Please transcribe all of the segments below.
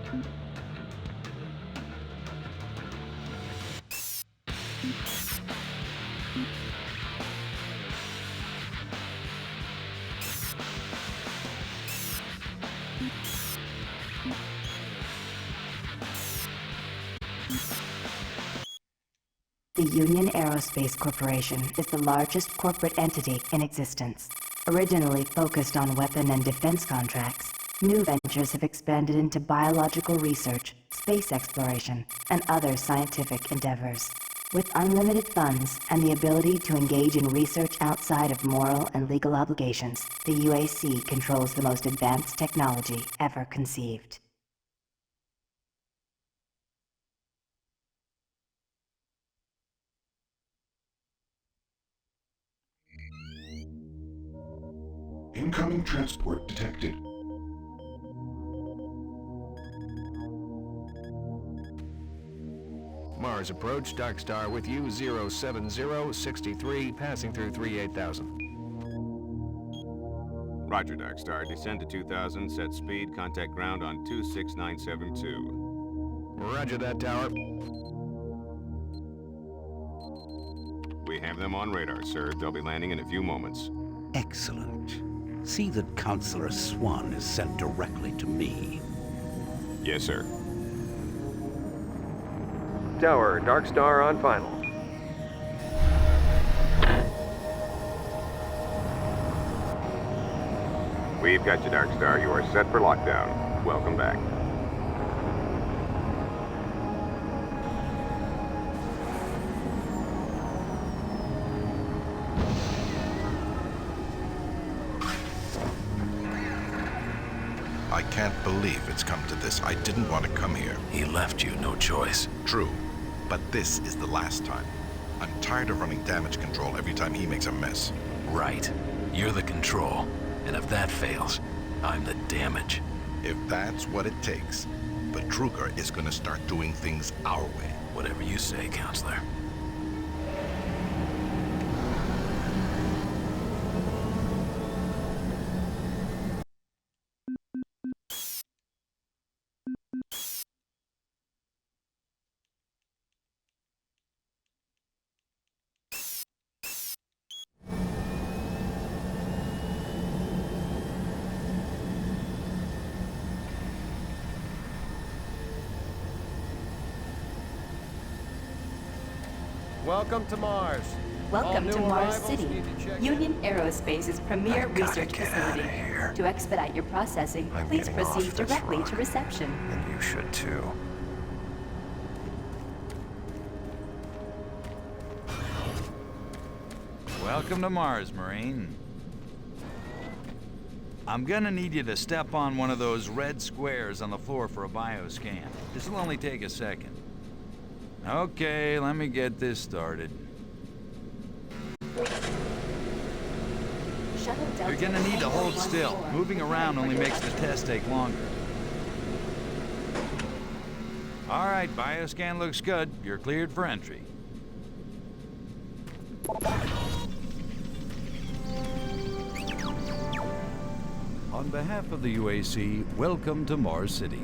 The Union Aerospace Corporation is the largest corporate entity in existence. Originally focused on weapon and defense contracts, new ventures have expanded into biological research, space exploration, and other scientific endeavors. With unlimited funds and the ability to engage in research outside of moral and legal obligations, the UAC controls the most advanced technology ever conceived. Incoming transport detected. Mars approach, Dark Star with you, 07063, passing through 38000. Roger, Dark Star. Descend to 2000, set speed, contact ground on 26972. Roger that, Tower. We have them on radar, sir. They'll be landing in a few moments. Excellent. See that Counselor Swan is sent directly to me. Yes, sir. Tower, Dark Star on final. We've got you, Dark Star. You are set for lockdown. Welcome back. I can't believe it's come to this. I didn't want to come here. He left you no choice. True, but this is the last time. I'm tired of running damage control every time he makes a mess. Right. You're the control. And if that fails, I'm the damage. If that's what it takes, but Druger is gonna start doing things our way. Whatever you say, Counselor. Welcome to Mars. Welcome to Mars arrivals City, need to check Union Aerospace's premier I've gotta research get facility. outta here. To expedite your processing, I'm please getting off proceed this directly run. to reception. And you should too. Welcome to Mars, Marine. I'm gonna need you to step on one of those red squares on the floor for a bioscan. This'll only take a second. Okay, let me get this started. Shuttle Delta You're gonna need to hold still. 414. Moving around only makes the test take longer. All right, bioscan looks good. You're cleared for entry. On behalf of the UAC, welcome to Mars City.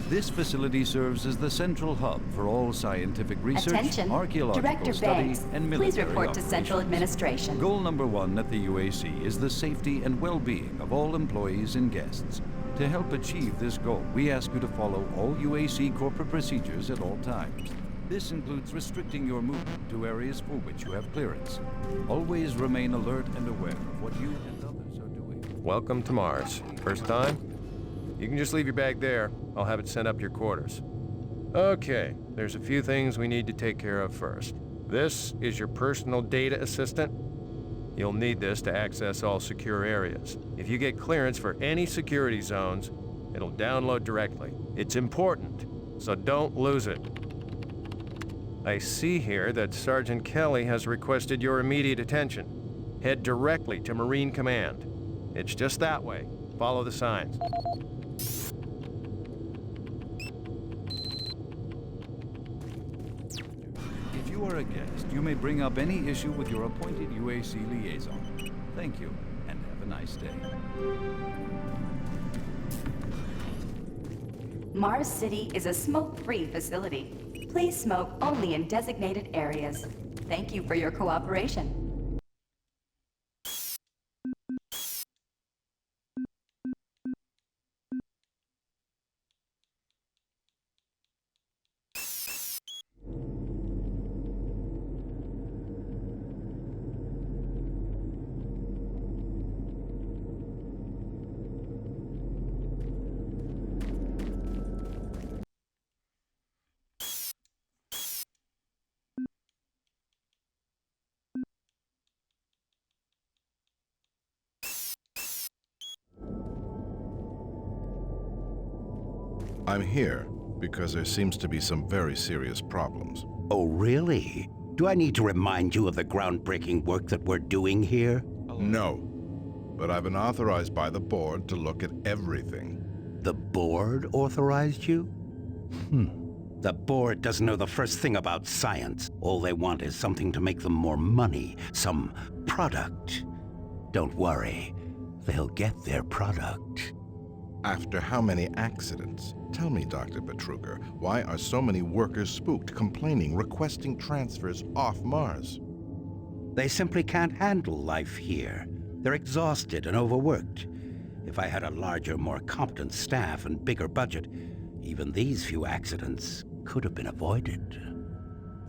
This facility serves as the central hub for all scientific research, Attention, archaeological Director study, Banks, and military please report to Central operations. Administration. Goal number one at the UAC is the safety and well-being of all employees and guests. To help achieve this goal, we ask you to follow all UAC corporate procedures at all times. This includes restricting your movement to areas for which you have clearance. Always remain alert and aware of what you and others are doing. Welcome to Mars. First time? You can just leave your bag there. I'll have it sent up your quarters. Okay, there's a few things we need to take care of first. This is your personal data assistant. You'll need this to access all secure areas. If you get clearance for any security zones, it'll download directly. It's important, so don't lose it. I see here that Sergeant Kelly has requested your immediate attention. Head directly to Marine Command. It's just that way. Follow the signs. If you are a guest, you may bring up any issue with your appointed UAC liaison. Thank you, and have a nice day. Mars City is a smoke-free facility. Please smoke only in designated areas. Thank you for your cooperation. I'm here because there seems to be some very serious problems. Oh, really? Do I need to remind you of the groundbreaking work that we're doing here? No. But I've been authorized by the board to look at everything. The board authorized you? The board doesn't know the first thing about science. All they want is something to make them more money, some product. Don't worry, they'll get their product. After how many accidents? Tell me, Dr. Betruger, why are so many workers spooked, complaining, requesting transfers off Mars? They simply can't handle life here. They're exhausted and overworked. If I had a larger, more competent staff and bigger budget, even these few accidents could have been avoided.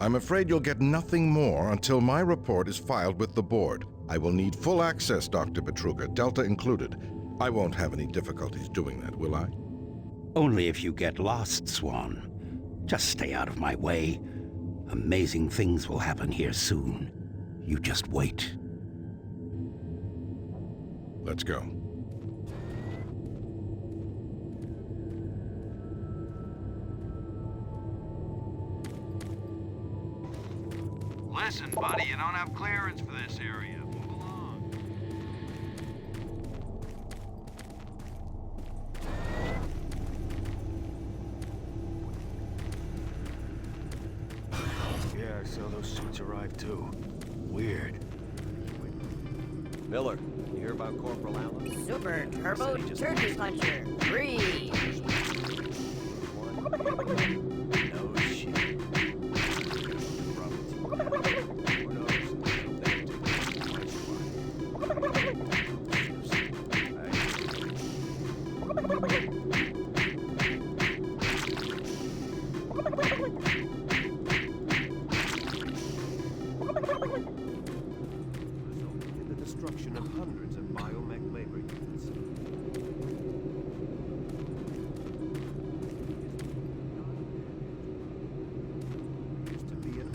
I'm afraid you'll get nothing more until my report is filed with the board. I will need full access, Dr. Betruger, Delta included. I won't have any difficulties doing that, will I? Only if you get lost, Swan. Just stay out of my way. Amazing things will happen here soon. You just wait. Let's go. Listen, buddy, you don't have clearance for this area. Move along. Yeah, I saw those suits arrive too. Weird. Miller, you hear about Corporal Allen? Super Turbo Turkey Puncher. Free. No shit. The destruction of hundreds of biomech labor units. Used to be an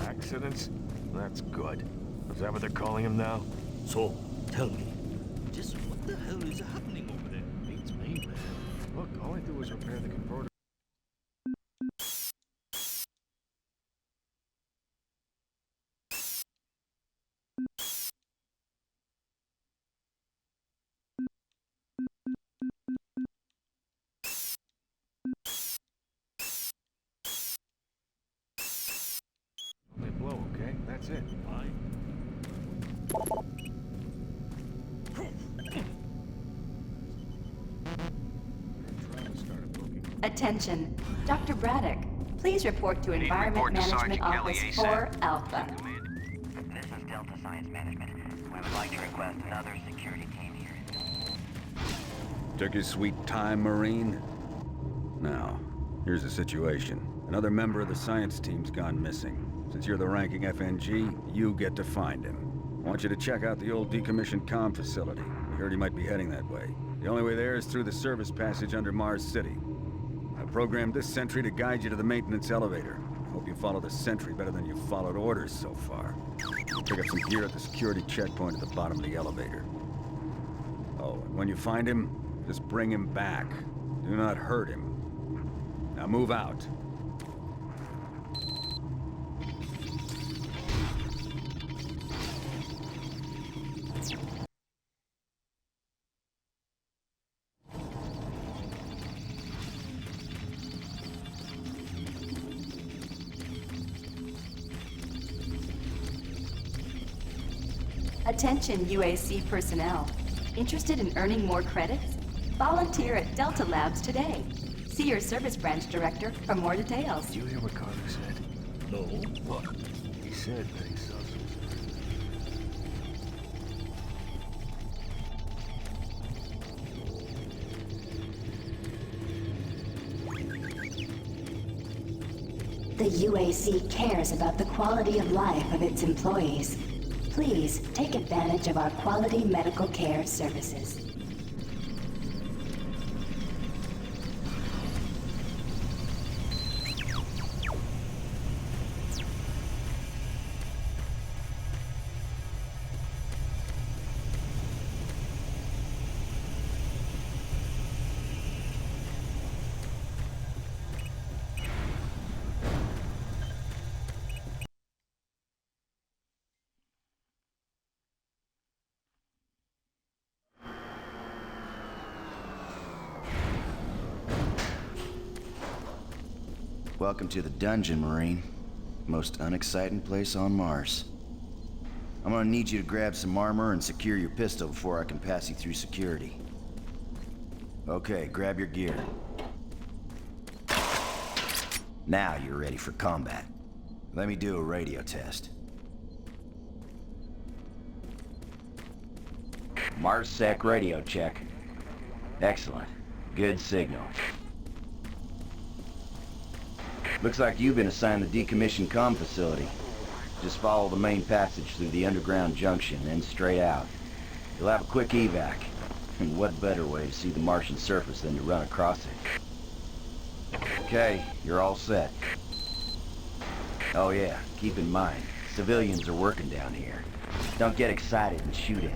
Accidents? That's good. Is that what they're calling him now? So, tell me, just what the hell is happening over there? Beats me, man. Look, all I do is repair the converter. They blow, okay? That's it. Fine. Attention, Dr. Braddock. Please report to Environment Management Office 4 Alpha. This is Delta Science Management. We would like to request another security team here. Took your sweet time, Marine? Now, here's the situation. Another member of the science team's gone missing. Since you're the ranking FNG, you get to find him. I want you to check out the old decommissioned comm facility. We heard he might be heading that way. The only way there is through the service passage under Mars City. I programmed this sentry to guide you to the maintenance elevator. I hope you follow the sentry better than you've followed orders so far. Pick up some gear at the security checkpoint at the bottom of the elevator. Oh, and when you find him, just bring him back. Do not hurt him. Now move out. Attention UAC personnel. Interested in earning more credits? Volunteer at Delta Labs today. See your service branch director for more details. Did you hear what Carter said? No. What? He said that he saw some... The UAC cares about the quality of life of its employees. Please take advantage of our quality medical care services. Welcome to the dungeon, Marine. Most unexciting place on Mars. I'm gonna need you to grab some armor and secure your pistol before I can pass you through security. Okay, grab your gear. Now you're ready for combat. Let me do a radio test. MarsSec radio check. Excellent. Good signal. Looks like you've been assigned the decommissioned comm facility. Just follow the main passage through the underground junction, then straight out. You'll have a quick evac. And what better way to see the Martian surface than to run across it? Okay, you're all set. Oh yeah, keep in mind, civilians are working down here. Don't get excited and shoot any.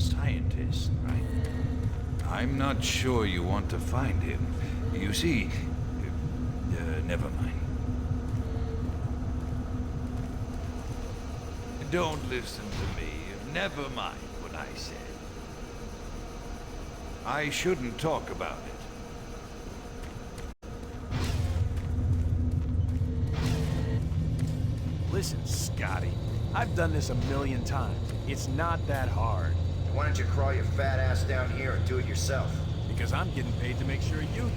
Scientist, right? I'm not sure you want to find him. You see, never mind. Don't listen to me. Never mind what I said. I shouldn't talk about it. Listen, Scotty, I've done this 1,000,000 times. It's not that hard. Why don't you crawl your fat ass down here and do it yourself? Because I'm getting paid to make sure you do it.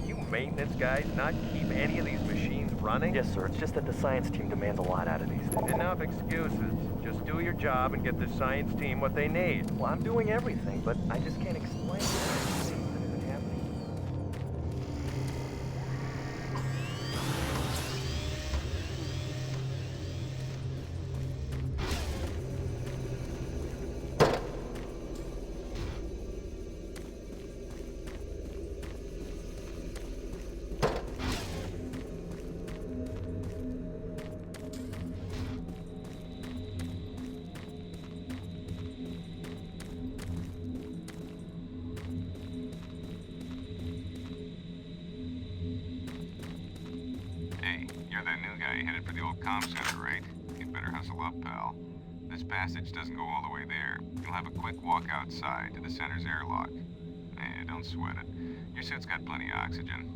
You maintenance guys not keep any of these machines running? Yes, sir. It's just that the science team demands a lot out of these things. Enough excuses. Just do your job and get the science team what they need. Well, I'm doing everything, but I just can't explain it. You're that new guy headed for the old comm center, right? You better hustle up, pal. This passage doesn't go all the way there. You'll have a quick walk outside to the center's airlock. Hey, don't sweat it. Your suit's got plenty of oxygen.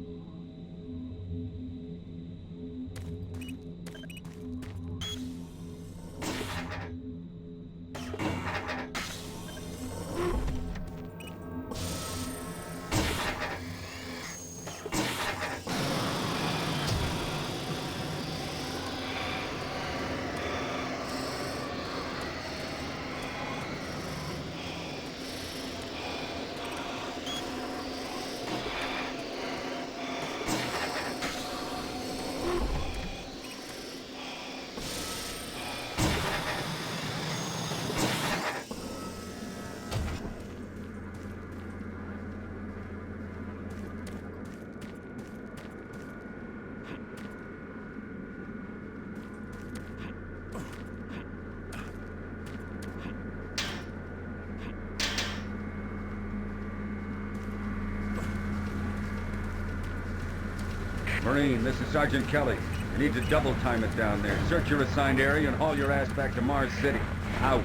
Marine, this is Sergeant Kelly. You need to double time it down there. Search your assigned area and haul your ass back to Mars City. Out.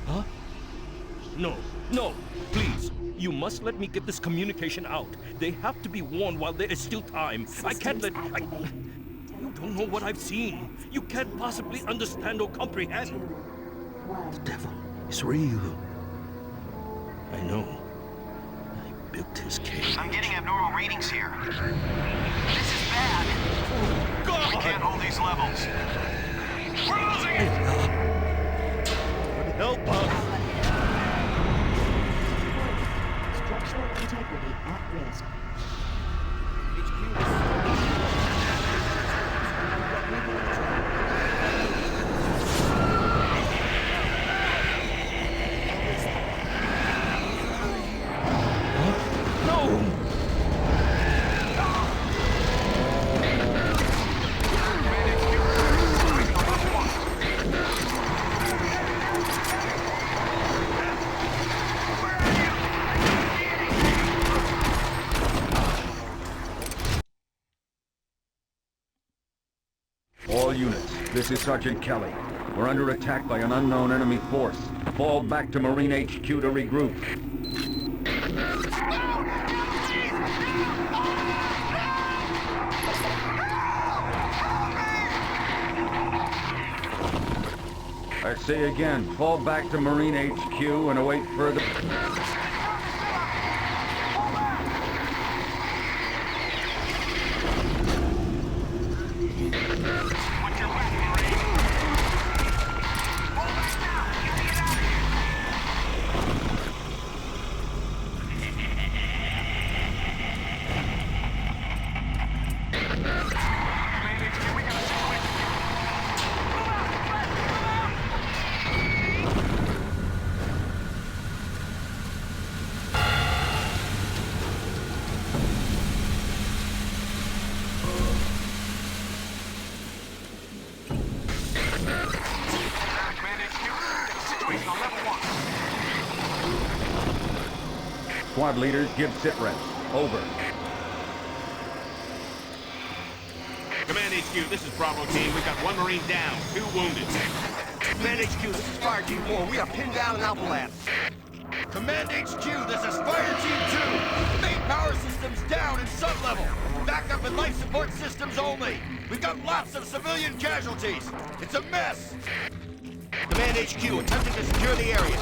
Huh? No, no, please. You must let me get this communication out. They have to be warned while there is still time. I can't let... You don't know what I've seen. You can't possibly understand or comprehend. The devil is real. I know. I built his cage. I'm getting abnormal readings here. This is bad. Oh, God! We can't hold these levels. We're losing it! Help us! Structural integrity at risk. All units, this is Sergeant Kelly. We're under attack by an unknown enemy force. Fall back to Marine HQ to regroup. I say again, fall back to Marine HQ and await further... Squad leaders, give sit-reps. Over. Command HQ, this is Bravo Team. We've got 1 Marine down, 2 wounded. Command HQ, this is Fire Team 4. We are pinned down in Alpha Lab. Command HQ, this is Fire Team 2. Main power systems down in sub-level. Backup and life support systems only. We've got lots of civilian casualties. It's a mess. Command HQ, attempting to secure the area.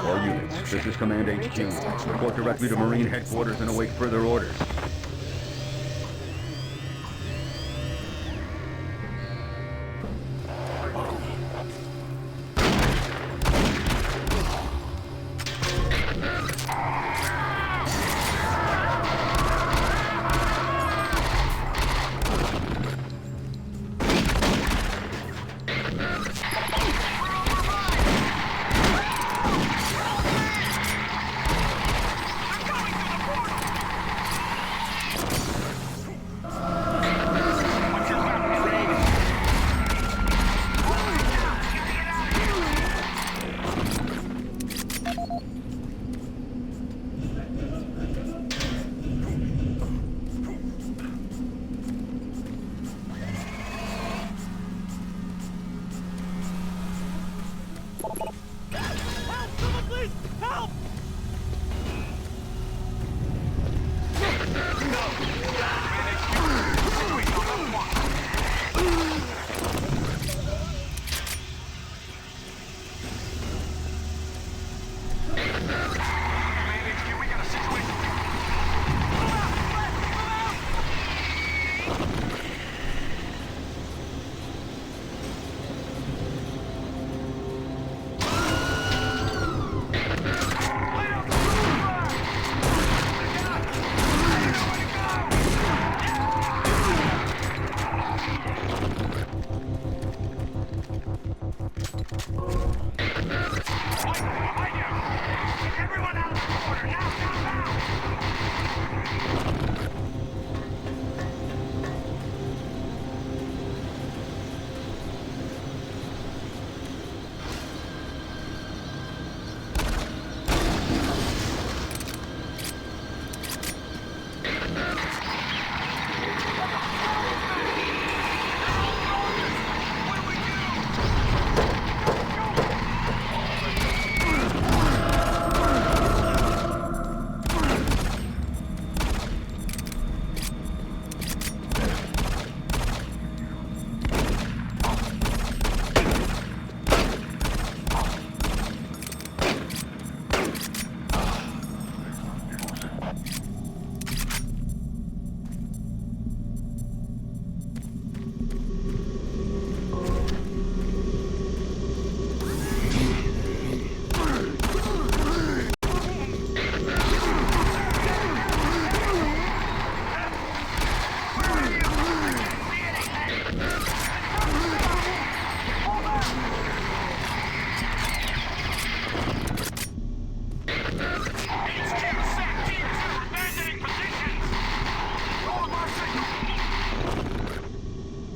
All units, this is Command HQ. Report directly to Marine Headquarters and await further orders.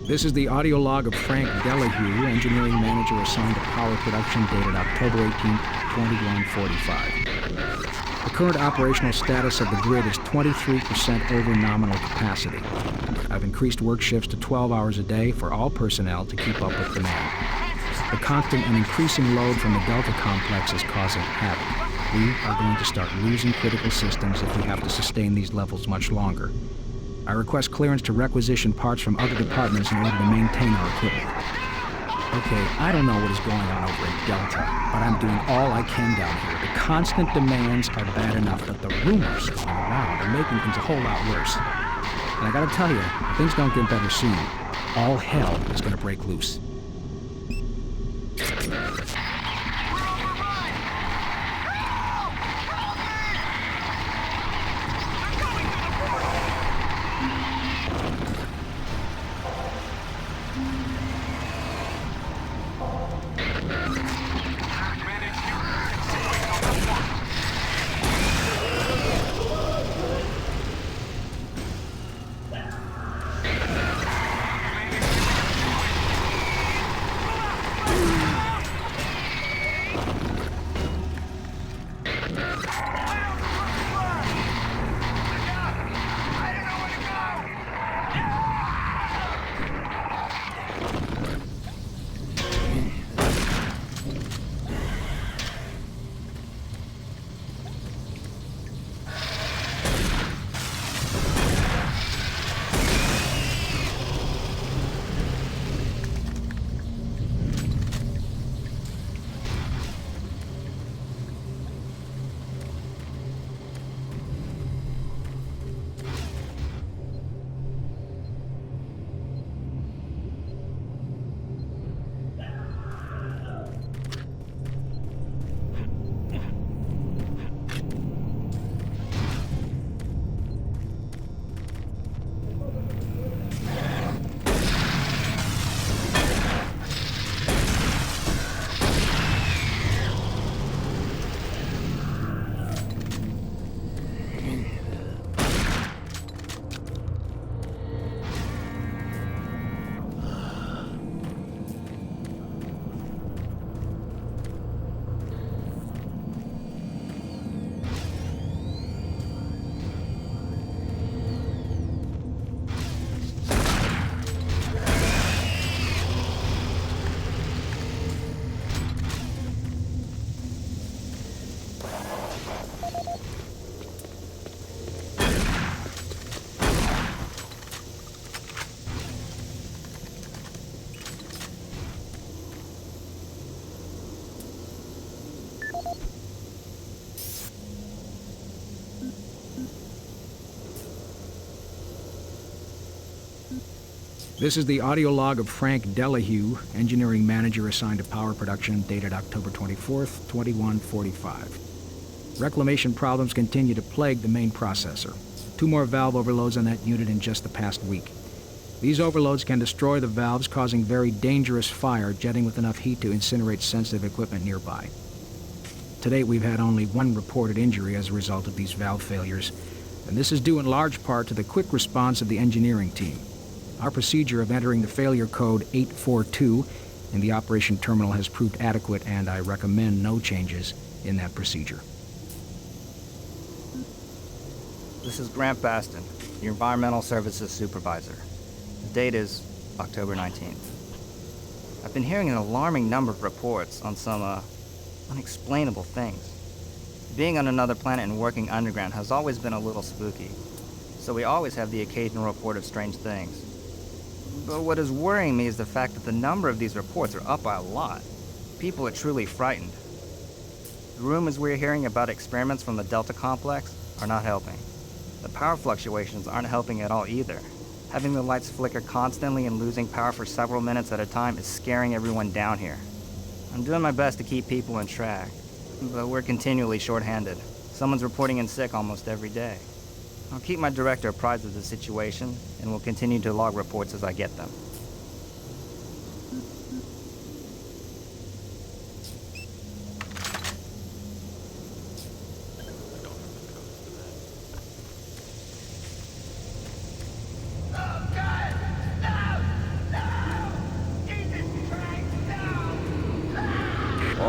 This is the audio log of Frank Delahue, engineering manager assigned to power production, dated October 18, 2145. The current operational status of the grid is 23% over nominal capacity. I've increased work shifts to 12 hours a day for all personnel to keep up with demand. The constant and increasing load from the Delta complex is causing havoc. We are going to start losing critical systems if we have to sustain these levels much longer. I request clearance to requisition parts from other departments in order to maintain our equipment. Okay, I don't know what is going on over in Delta, but I'm doing all I can down here. The constant demands are bad enough, but the rumors going around are making things a whole lot worse. And I gotta tell you, if things don't get better soon, all hell is gonna break loose. This is the audio log of Frank Delahue, engineering manager assigned to power production, dated October 24th, 2145. Reclamation problems continue to plague the main processor. 2 more valve overloads on that unit in just the past week. These overloads can destroy the valves, causing very dangerous fire, jetting with enough heat to incinerate sensitive equipment nearby. To date, we've had only 1 reported injury as a result of these valve failures, and this is due in large part to the quick response of the engineering team. Our procedure of entering the failure code 842 in the operation terminal has proved adequate, and I recommend no changes in that procedure. This is Grant Baston, your Environmental Services Supervisor. The date is October 19th. I've been hearing an alarming number of reports on some, unexplainable things. Being on another planet and working underground has always been a little spooky, so we always have the occasional report of strange things. But what is worrying me is the fact that the number of these reports are up by a lot. People are truly frightened. The rumors we're hearing about experiments from the Delta complex are not helping. The power fluctuations aren't helping at all either. Having the lights flicker constantly and losing power for several minutes at a time is scaring everyone down here. I'm doing my best to keep people in track, but we're continually short-handed. Someone's reporting in sick almost every day. I'll keep my director apprised of the situation, and will continue to log reports as I get them. No!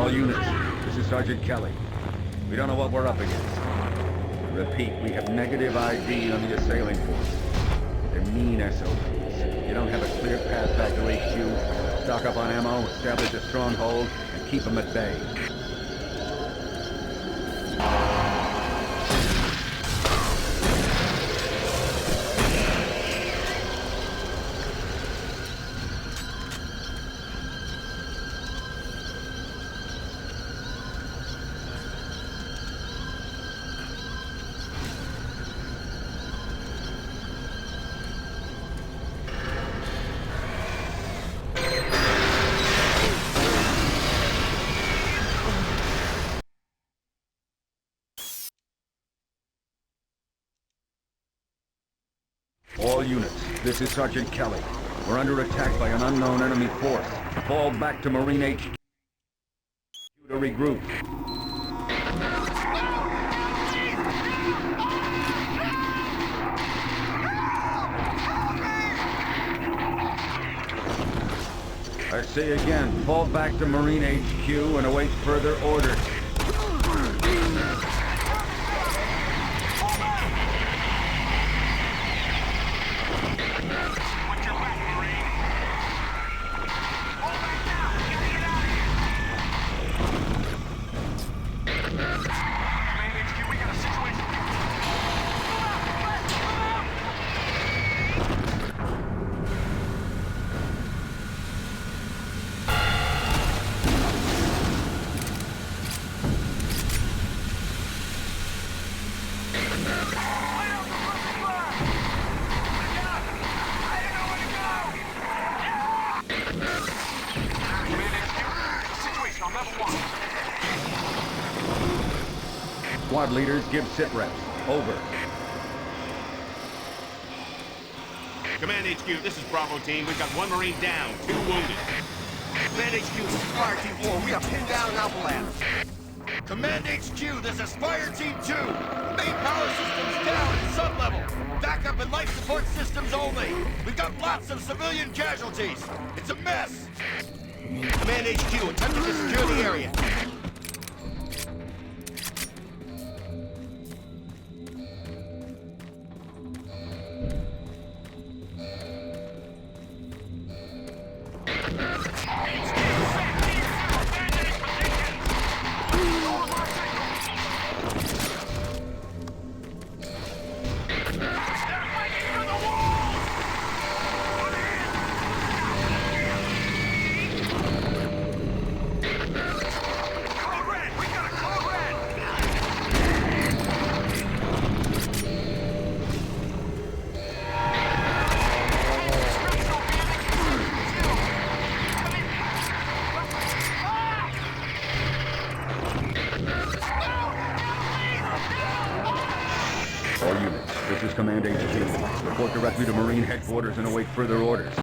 All units, this is Sergeant Kelly. We don't know what we're up against. Repeat, we have negative ID on the assailing force. They're mean SOBs. You don't have a clear path back to HQ. Stock up on ammo, establish a stronghold, and keep them at bay. All units, this is Sergeant Kelly. We're under attack by an unknown enemy force. Fall back to Marine HQ to regroup. I say again, fall back to Marine HQ and await further orders. Squad leaders, give sit reps. Over. Command HQ, this is Bravo team. We've got 1 Marine down, 2 wounded. Command HQ, this is Fire Team 4. We are pinned down in Alpha Lab. Command HQ, this is Fire Team 2. Main power systems down at sub-level. Backup and life support systems only. We've got lots of civilian casualties. It's a mess. Command HQ, attempting to secure the area. All units, this is Command HQ. Report directly to Marine Headquarters and await further orders.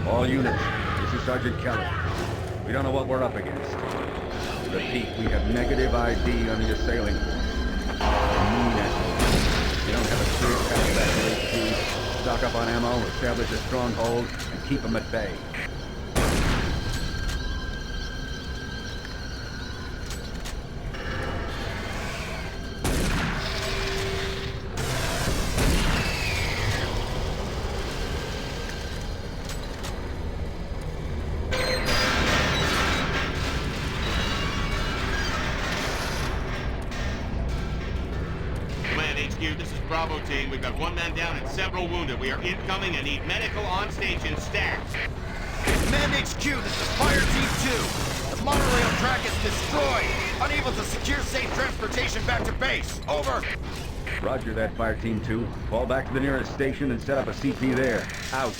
All units, this is Sergeant Kelly. We don't know what we're up against. Repeat, we have negative ID on the assailing force. Mean assholes. We don't have a clear path back to HQ. Stock up on ammo, establish a stronghold, and keep them at bay. This is Bravo team. We've got one man down and several wounded. We are incoming and need medical on station stat. Command HQ, this is Fire Team 2. The monorail track is destroyed. Unable to secure safe transportation back to base. Over. Roger that, Fire Team 2. Fall back to the nearest station and set up a CP there. Out.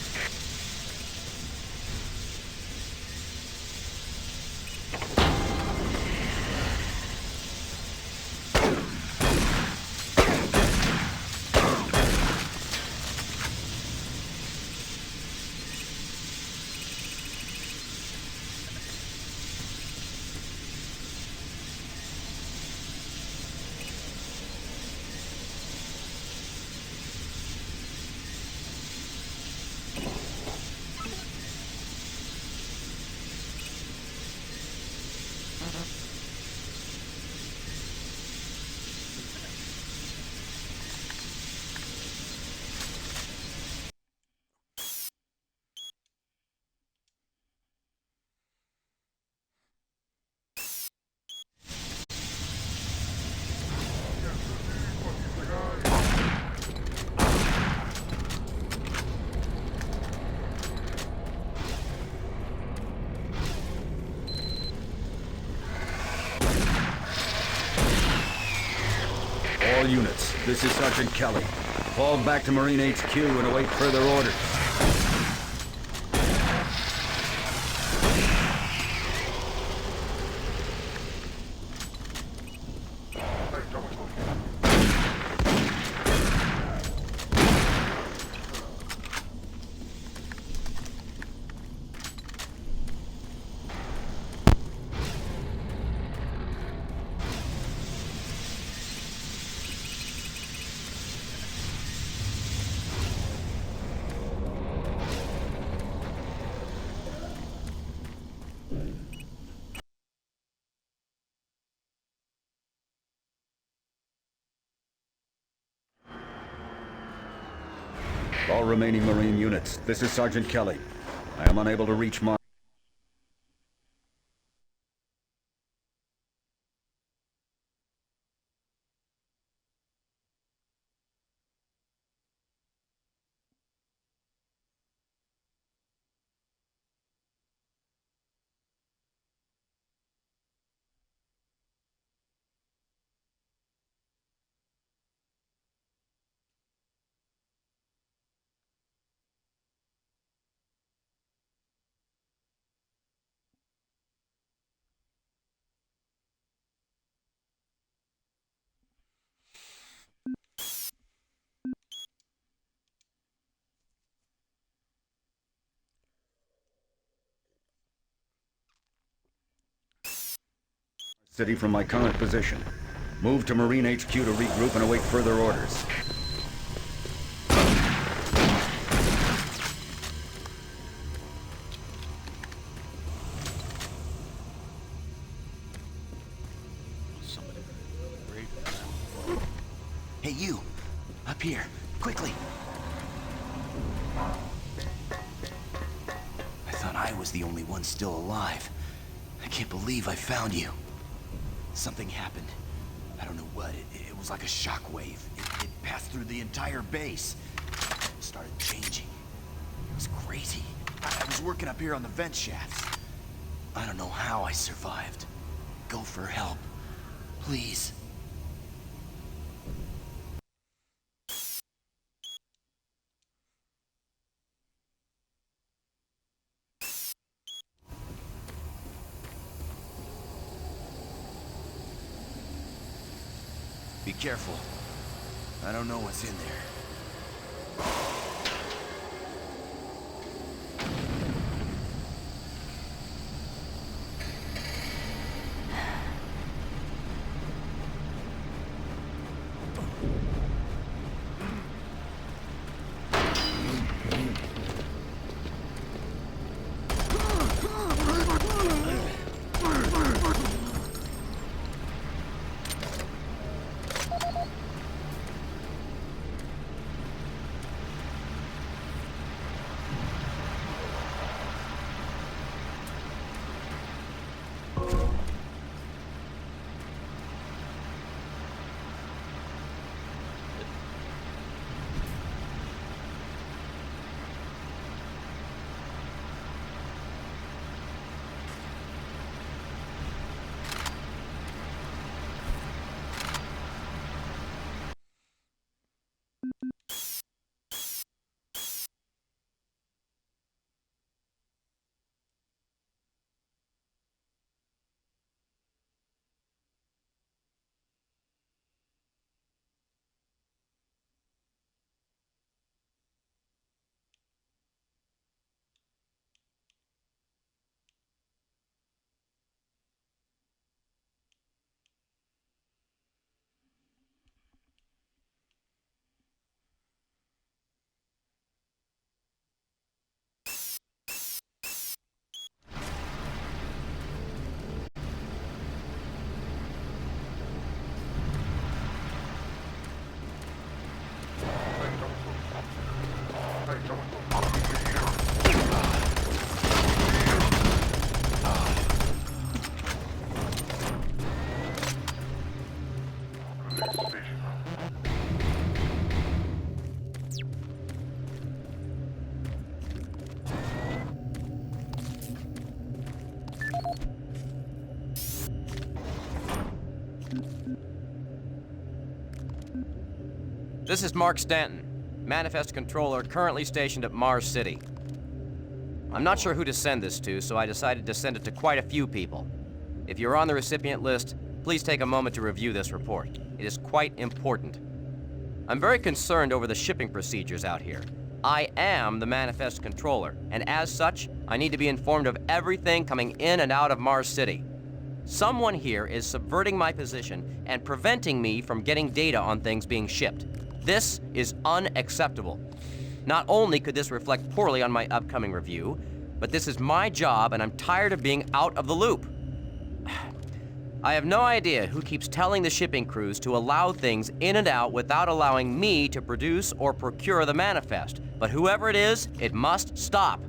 All units, this is Sergeant Kelly. Fall back to Marine HQ and await further orders. All remaining Marine units, this is Sergeant Kelly. I am unable to reach Mars. City from my current position. Move to Marine HQ to regroup and await further orders. Hey, you! Up here, quickly! I thought I was the only one still alive. I can't believe I found you. Something happened. I don't know what. It was like a shockwave. It passed through the entire base. It started changing. It was crazy. I was working up here on the vent shafts. I don't know how I survived. Go for help. Please. Be careful. I don't know what's in there. This is Mark Stanton, Manifest Controller currently stationed at Mars City. I'm not sure who to send this to, so I decided to send it to quite a few people. If you're on the recipient list, please take a moment to review this report. It is quite important. I'm very concerned over the shipping procedures out here. I am the Manifest Controller, and as such, I need to be informed of everything coming in and out of Mars City. Someone here is subverting my position and preventing me from getting data on things being shipped. This is unacceptable. Not only could this reflect poorly on my upcoming review, but this is my job and I'm tired of being out of the loop. I have no idea who keeps telling the shipping crews to allow things in and out without allowing me to produce or procure the manifest, but whoever it is, it must stop.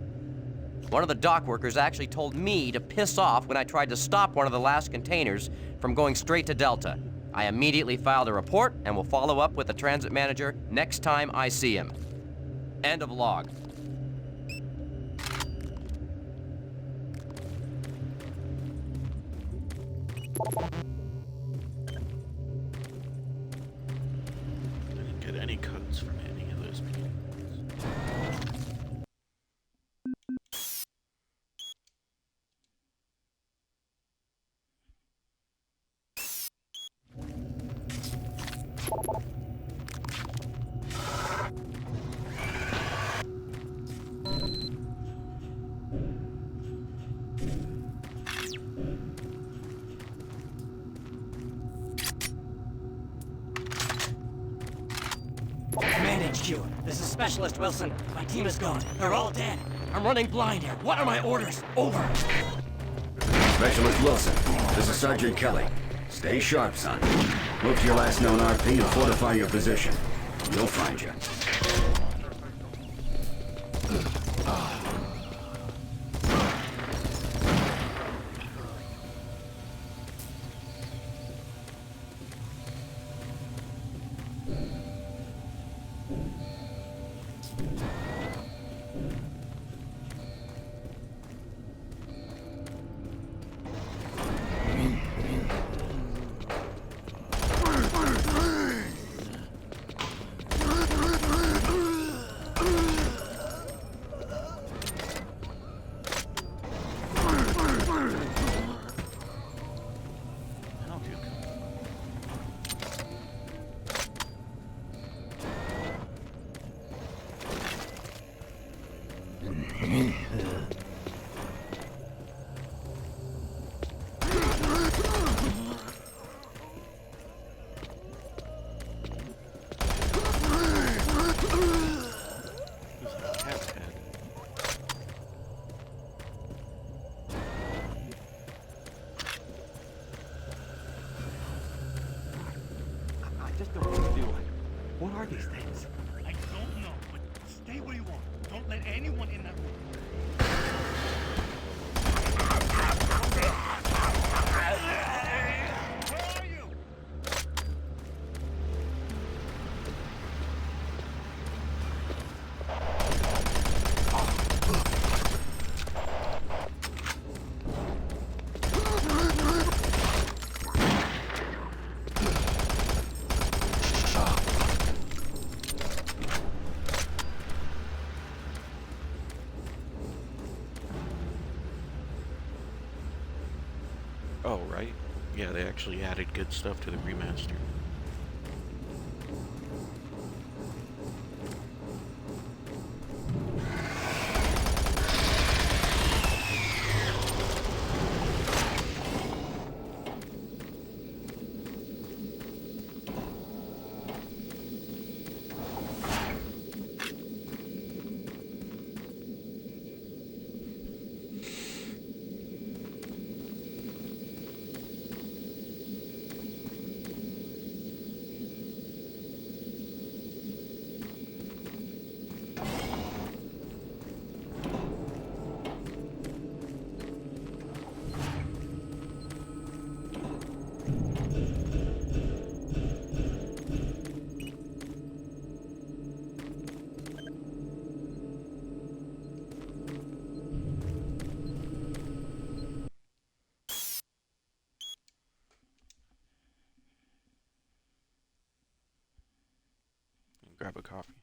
One of the dock workers actually told me to piss off when I tried to stop one of the last containers from going straight to Delta. I immediately filed a report and will follow up with the transit manager next time I see him. End of log. Didn't get any codes from any of those people. Command HQ, this is Specialist Wilson. My team is gone. They're all dead. I'm running blind here. What are my orders? Over. Specialist Wilson, this is Sergeant Kelly. Stay sharp, son. Move to your last known RP and fortify your position. We'll find you. What are these things? I don't know, but stay where you are. Don't let anyone in that room. Where are you? Oh, right. Yeah, they actually added good stuff to the remaster. Grab a coffee.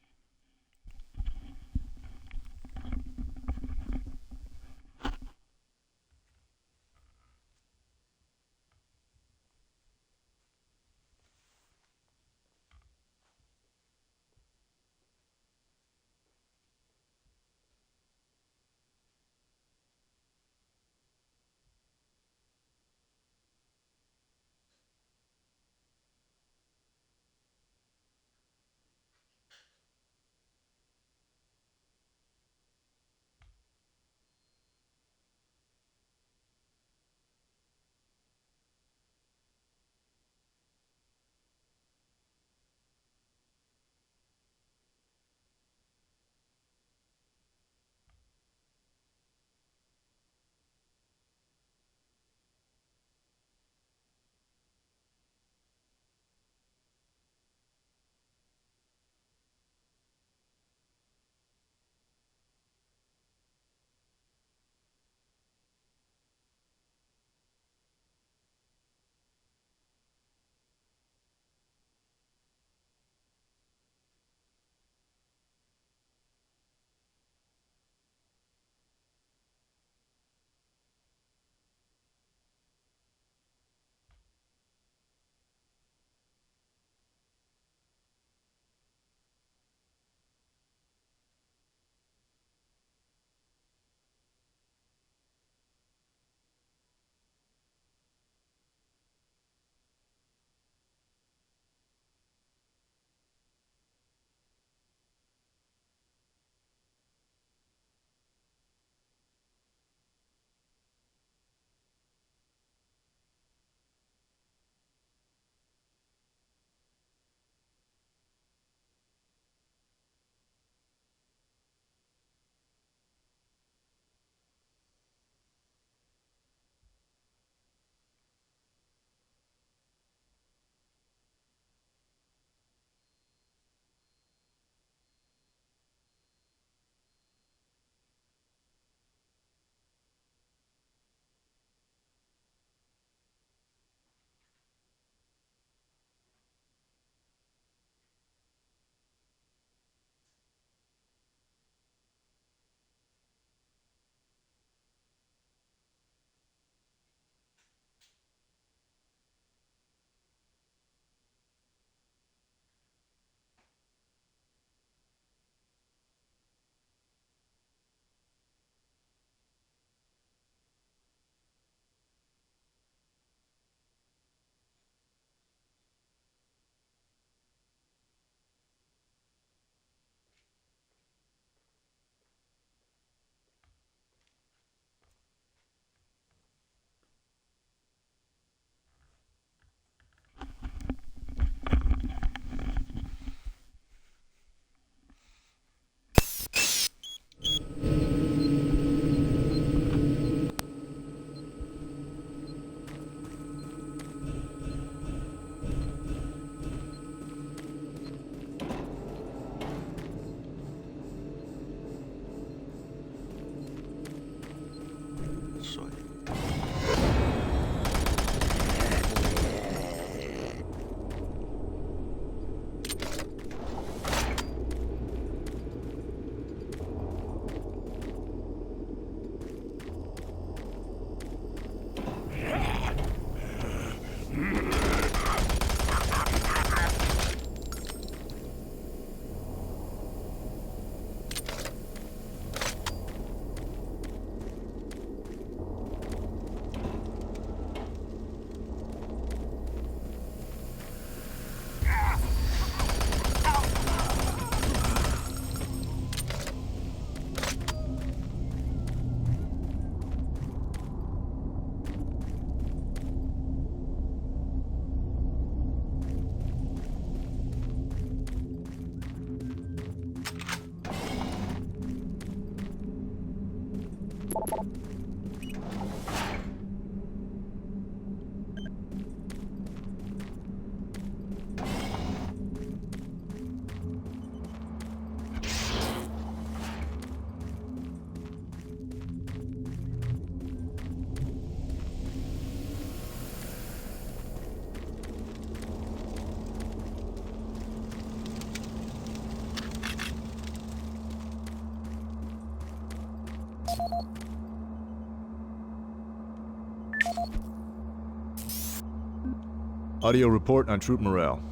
Audio report on troop morale.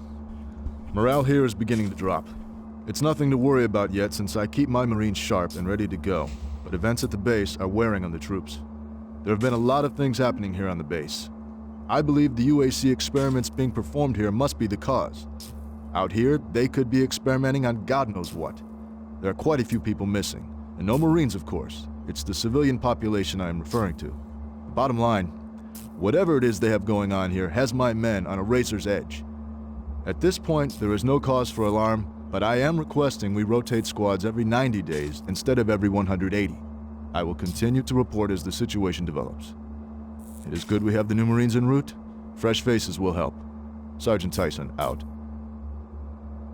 Morale here is beginning to drop. It's nothing to worry about yet since I keep my Marines sharp and ready to go, but events at the base are wearing on the troops. There have been a lot of things happening here on the base. I believe the UAC experiments being performed here must be the cause. Out here, they could be experimenting on God knows what. There are quite a few people missing, and no Marines, of course. It's the civilian population I am referring to. Bottom line, whatever it is they have going on here has my men on a razor's edge. At this point, there is no cause for alarm, but I am requesting we rotate squads every 90 days instead of every 180. I will continue to report as the situation develops. It is good we have the new Marines en route. Fresh faces will help. Sergeant Tyson, out.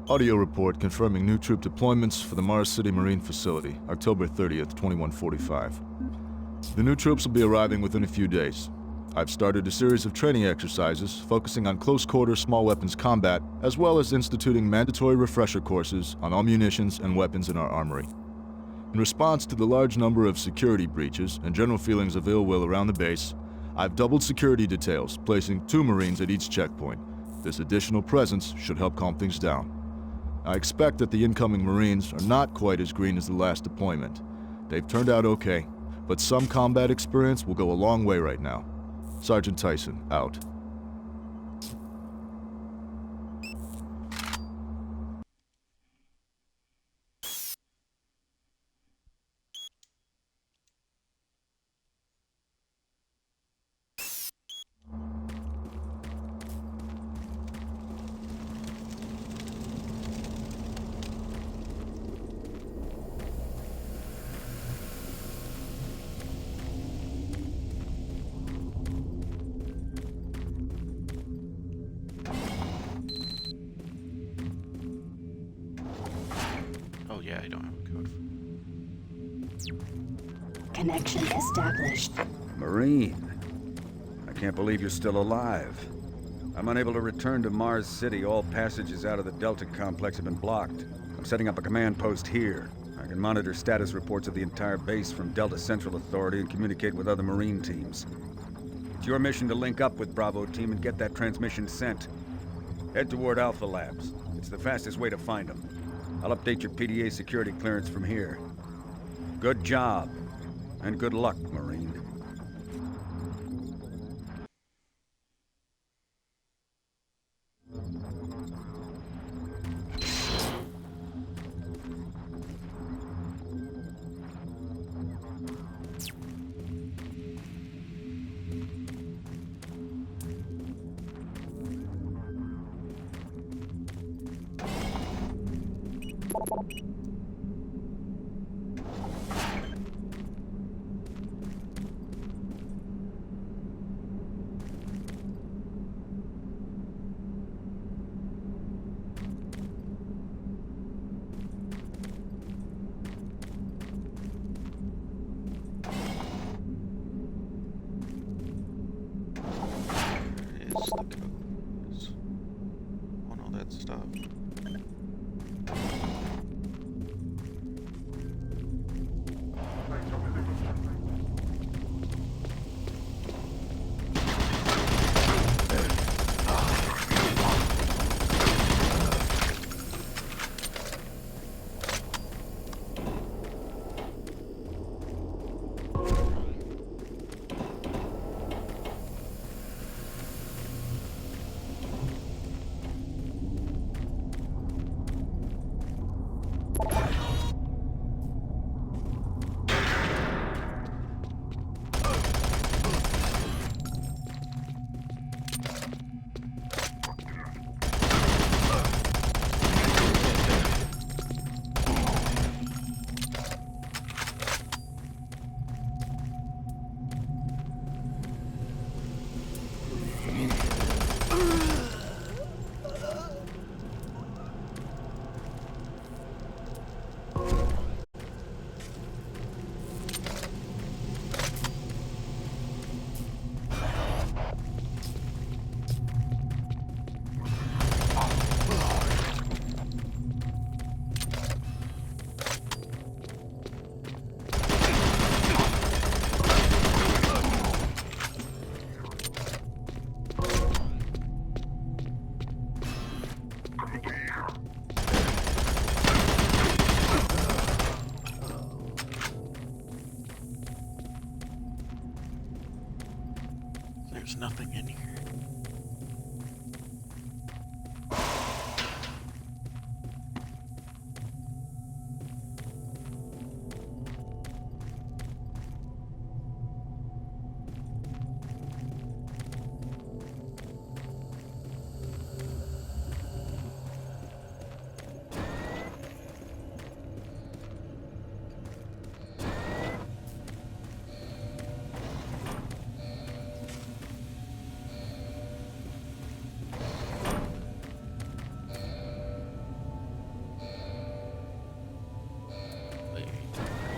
Audio report confirming new troop deployments for the Mars City Marine Facility, October 30th, 2145. The new troops will be arriving within a few days. I've started a series of training exercises focusing on close-quarter small weapons combat, as well as instituting mandatory refresher courses on all munitions and weapons in our armory. In response to the large number of security breaches and general feelings of ill will around the base, I've doubled security details, placing 2 Marines at each checkpoint. This additional presence should help calm things down. I expect that the incoming Marines are not quite as green as the last deployment. They've turned out okay, but some combat experience will go a long way right now. Sergeant Tyson, out. Yeah, I don't have a code. Connection established. Marine. I can't believe you're still alive. I'm unable to return to Mars City. All passages out of the Delta complex have been blocked. I'm setting up a command post here. I can monitor status reports of the entire base from Delta Central Authority and communicate with other Marine teams. It's your mission to link up with Bravo Team and get that transmission sent. Head toward Alpha Labs. It's the fastest way to find them. I'll update your PDA security clearance from here. Good job, and good luck, Marine. nothing in here.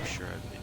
Sure I've been.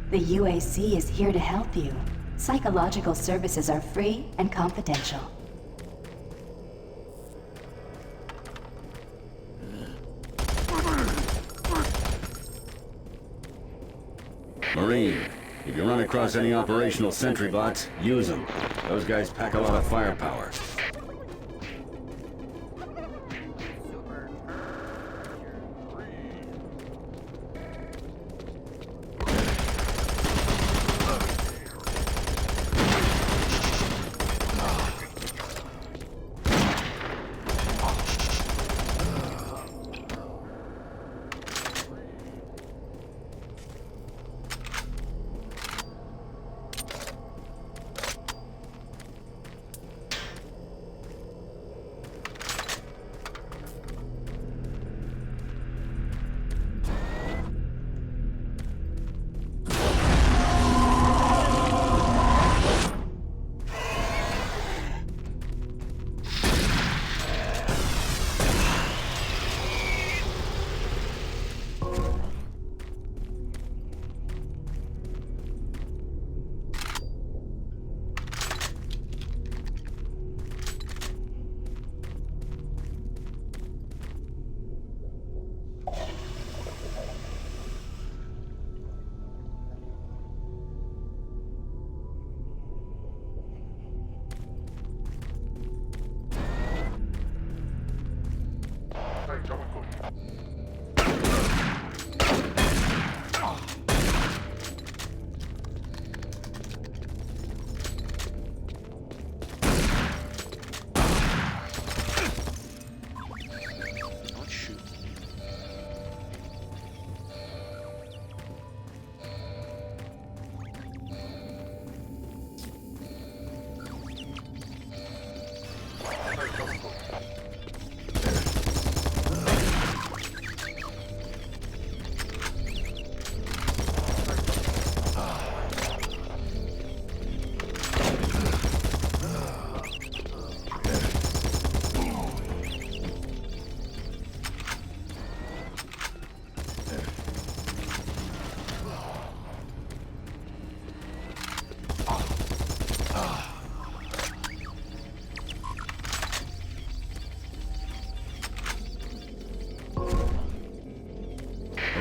The UAC is here to help you. Psychological services are free and confidential. Marine, if you run across any operational sentry bots, use them. Those guys pack a lot of firepower.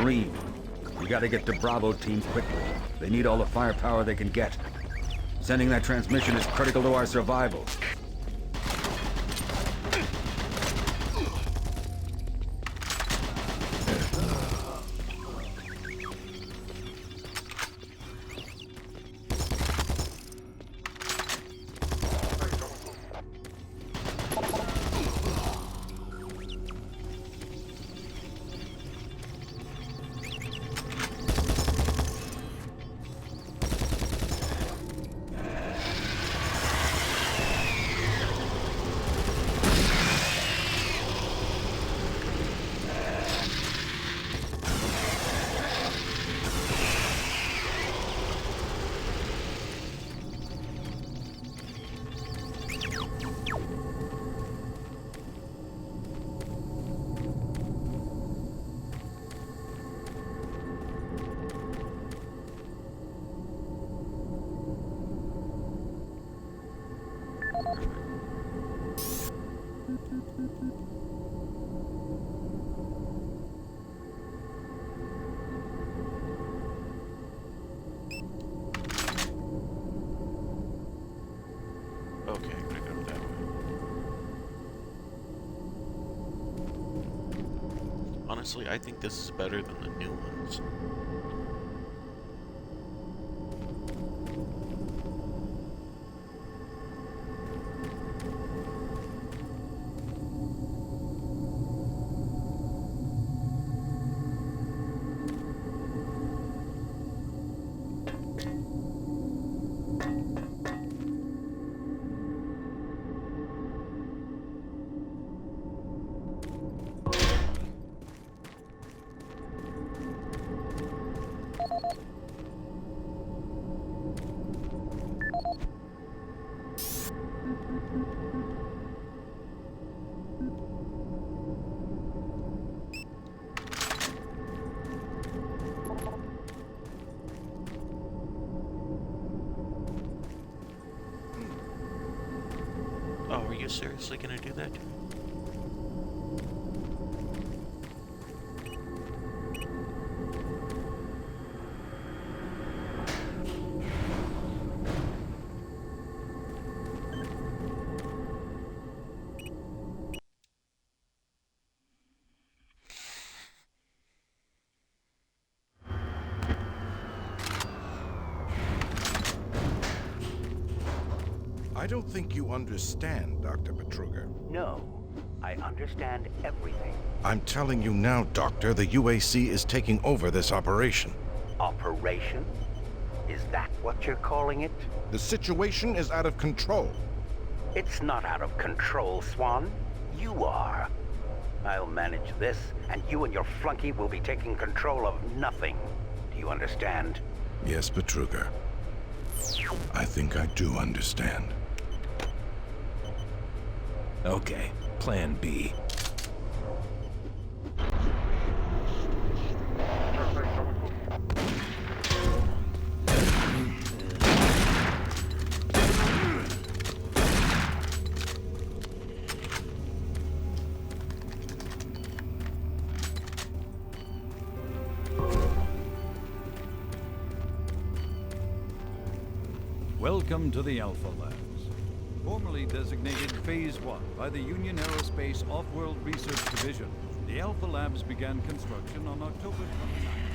Marine, we gotta get to Bravo team quickly. They need all the firepower they can get. Sending that transmission is critical to our survival. Okay, I'm gonna go that way. Honestly, I think this is better than the new ones. Oh, are you seriously gonna do that to me? I don't think you understand, Dr. Betruger. No, I understand everything. I'm telling you now, Doctor, the UAC is taking over this operation. Operation? Is that what you're calling it? The situation is out of control. It's not out of control, Swan. You are. I'll manage this, and you and your flunky will be taking control of nothing. Do you understand? Yes, Betruger. I think I do understand. Okay, Plan B. Welcome to the Alpha Labs. Formerly designated Phase 1 by the Union Aerospace Off-World Research Division, the Alpha Labs began construction on October 29th.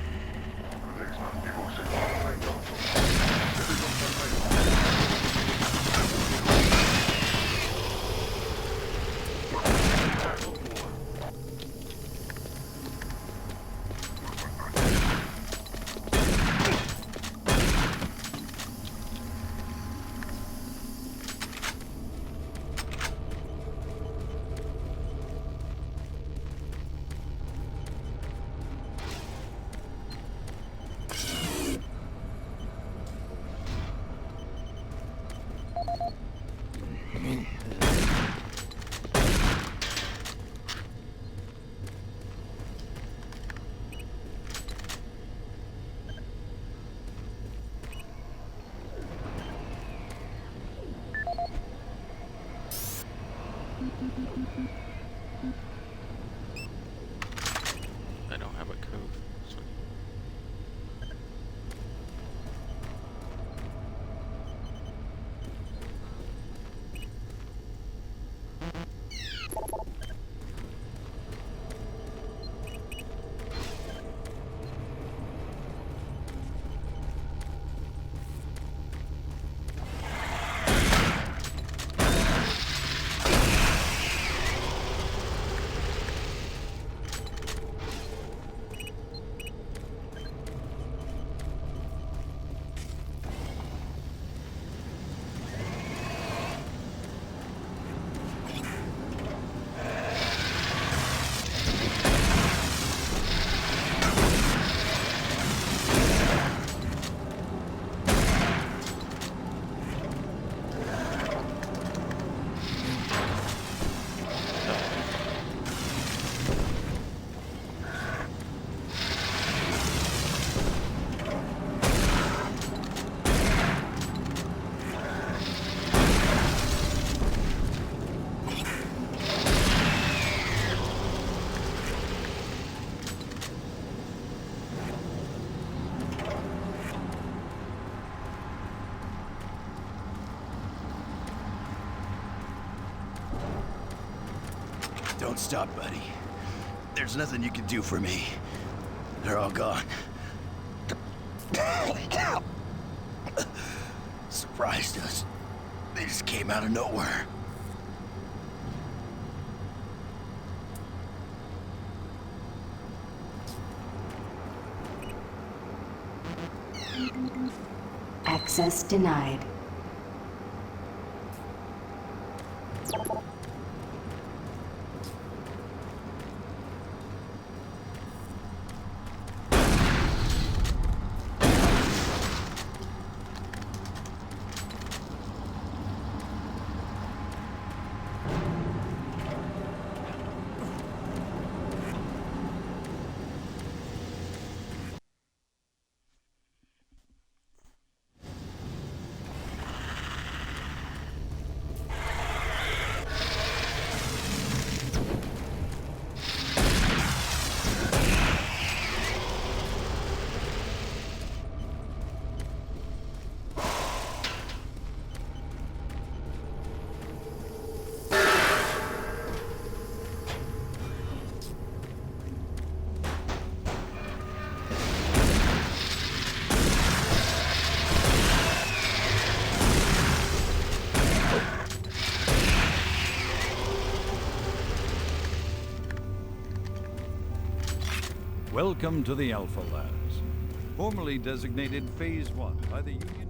I don't have a code. So. Don't stop, buddy. There's nothing you can do for me. They're all gone. Surprised us. They just came out of nowhere. Access denied. Welcome to the Alpha Labs, formerly designated Phase 1 by the Union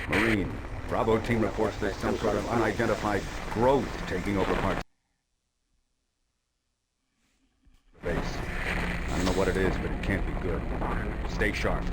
Marine, Bravo team reports there's some sort of unidentified growth taking over parts of the base. I don't know what it is, but it can't be good. Stay sharp.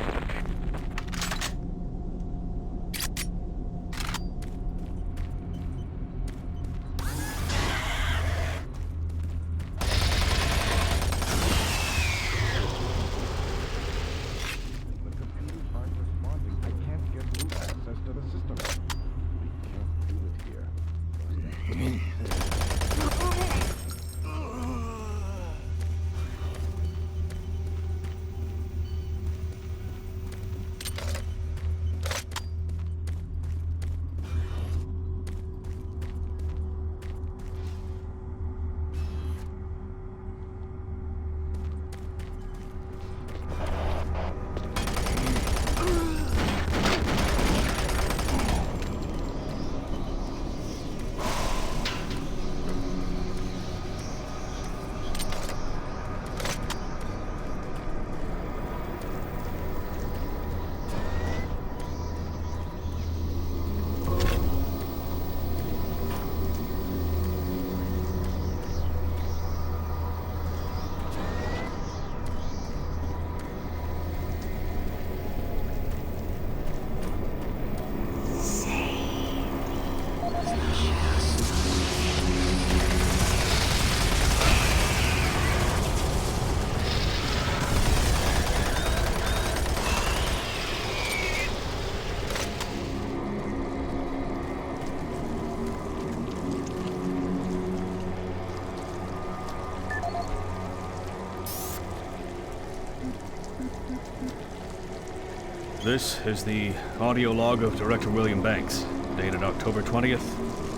This is the audio log of Director William Banks, dated October 20th,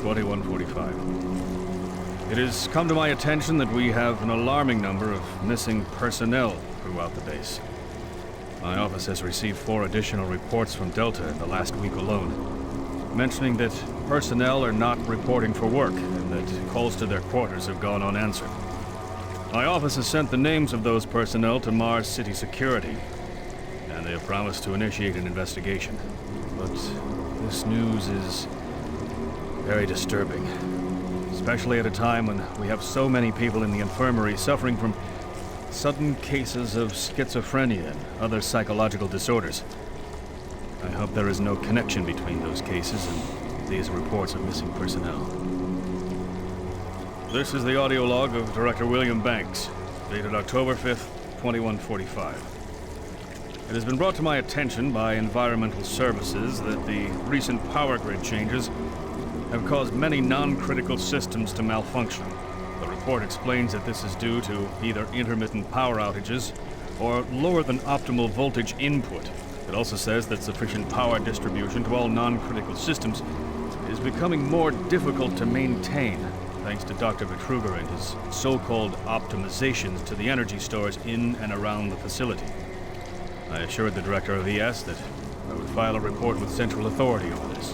2145. It has come to my attention that we have an alarming number of missing personnel throughout the base. My office has received 4 additional reports from Delta in the last week alone, mentioning that personnel are not reporting for work and that calls to their quarters have gone unanswered. My office has sent the names of those personnel to Mars City Security, and they have promised to initiate an investigation. But this news is very disturbing, especially at a time when we have so many people in the infirmary suffering from sudden cases of schizophrenia and other psychological disorders. I hope there is no connection between those cases and these reports of missing personnel. This is the audio log of Director William Banks, dated October 5th, 2145. It has been brought to my attention by Environmental Services that the recent power grid changes have caused many non-critical systems to malfunction. The report explains that this is due to either intermittent power outages or lower than optimal voltage input. It also says that sufficient power distribution to all non-critical systems is becoming more difficult to maintain, thanks to Dr. Betruger and his so-called optimizations to the energy stores in and around the facility. I assured the director of ES that I would file a report with Central Authority over this.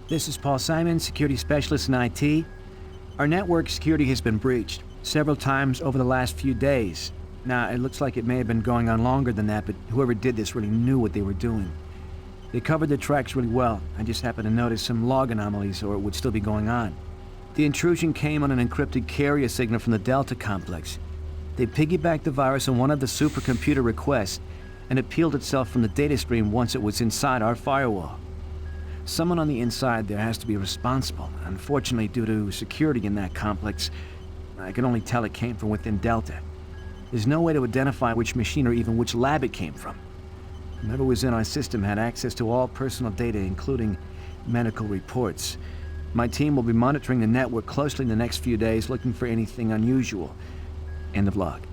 This is Paul Simon, security specialist in IT. Our network security has been breached several times over the last few days. Now, it looks like it may have been going on longer than that, but whoever did this really knew what they were doing. They covered the tracks really well. I just happened to notice some log anomalies, or it would still be going on. The intrusion came on an encrypted carrier signal from the Delta complex. They piggybacked the virus on one of the supercomputer requests, and it peeled itself from the data stream once it was inside our firewall. Someone on the inside there has to be responsible. Unfortunately, due to security in that complex, I can only tell it came from within Delta. There's no way to identify which machine or even which lab it came from. Whoever was in our system had access to all personal data, including medical reports. My team will be monitoring the network closely in the next few days, looking for anything unusual. End of log.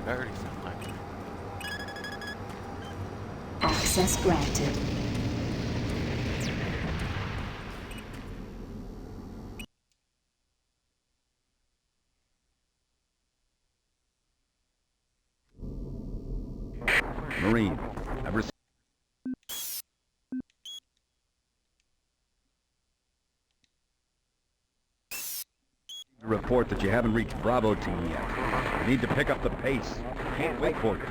I already found mine. Access granted. Marine, I've received a report that you haven't reached Bravo team yet. You need to pick up the pace. Can't wait for you.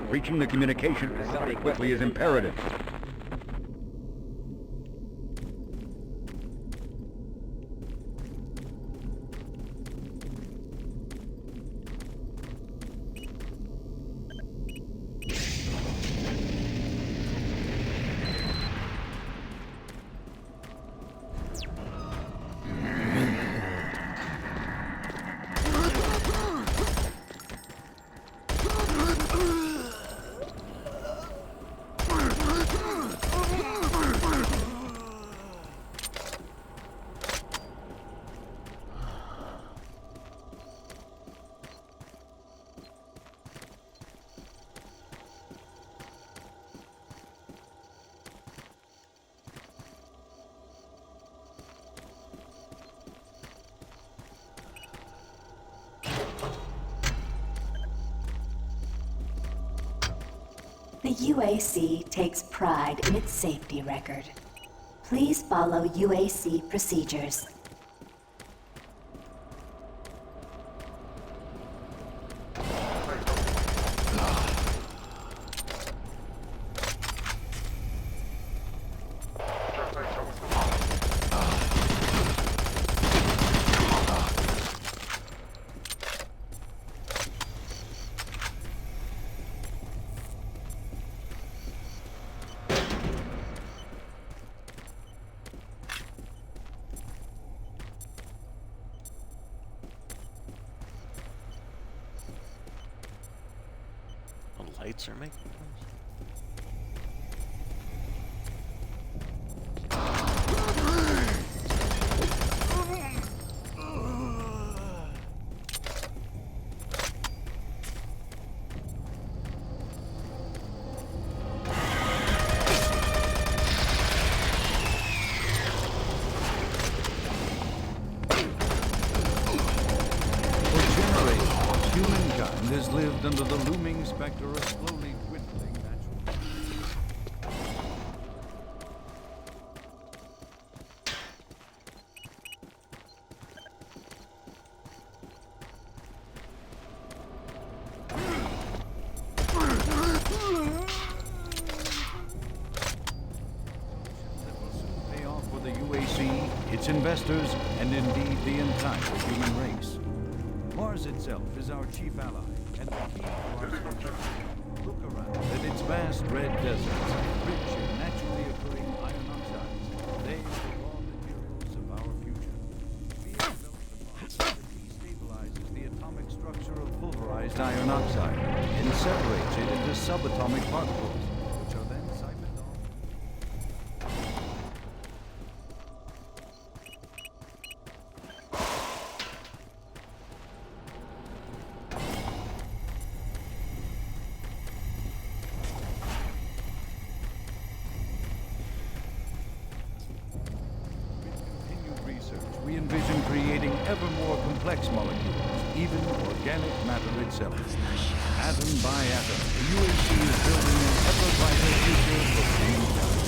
Reaching the communication facility quickly is imperative. The UAC takes pride in its safety record. Please follow UAC procedures. Lights are making lived under the looming specter of slowly dwindling natural... pay off for the UAC, its investors, and indeed the entire human race. Mars itself is our chief ally, and the key to our success. Look around at its vast red deserts, rich in naturally occurring iron oxides. They are the raw materials of our future. We have developed a process that destabilizes the atomic structure of pulverized iron oxide and separates it into subatomic particles, which are then siphoned off. We envision creating ever more complex molecules, even organic matter itself. Atom by atom, the UAC is building an ever brighter future for mankind.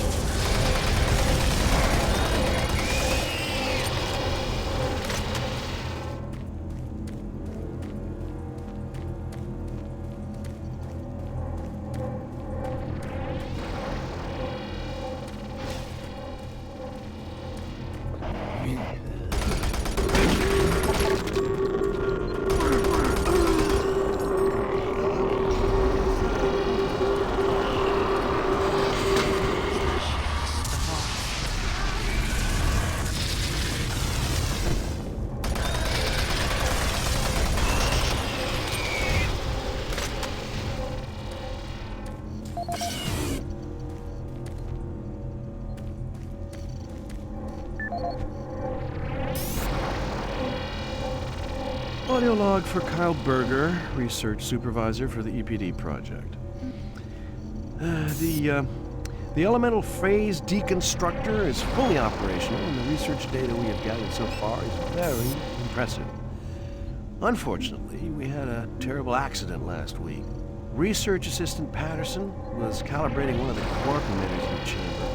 Audio log for Kyle Berger, research supervisor for the EPD project. The elemental phase deconstructor is fully operational, and the research data we have gathered so far is very impressive. Unfortunately, we had a terrible accident last week. Research assistant Patterson was calibrating one of the quark emitters in the chamber,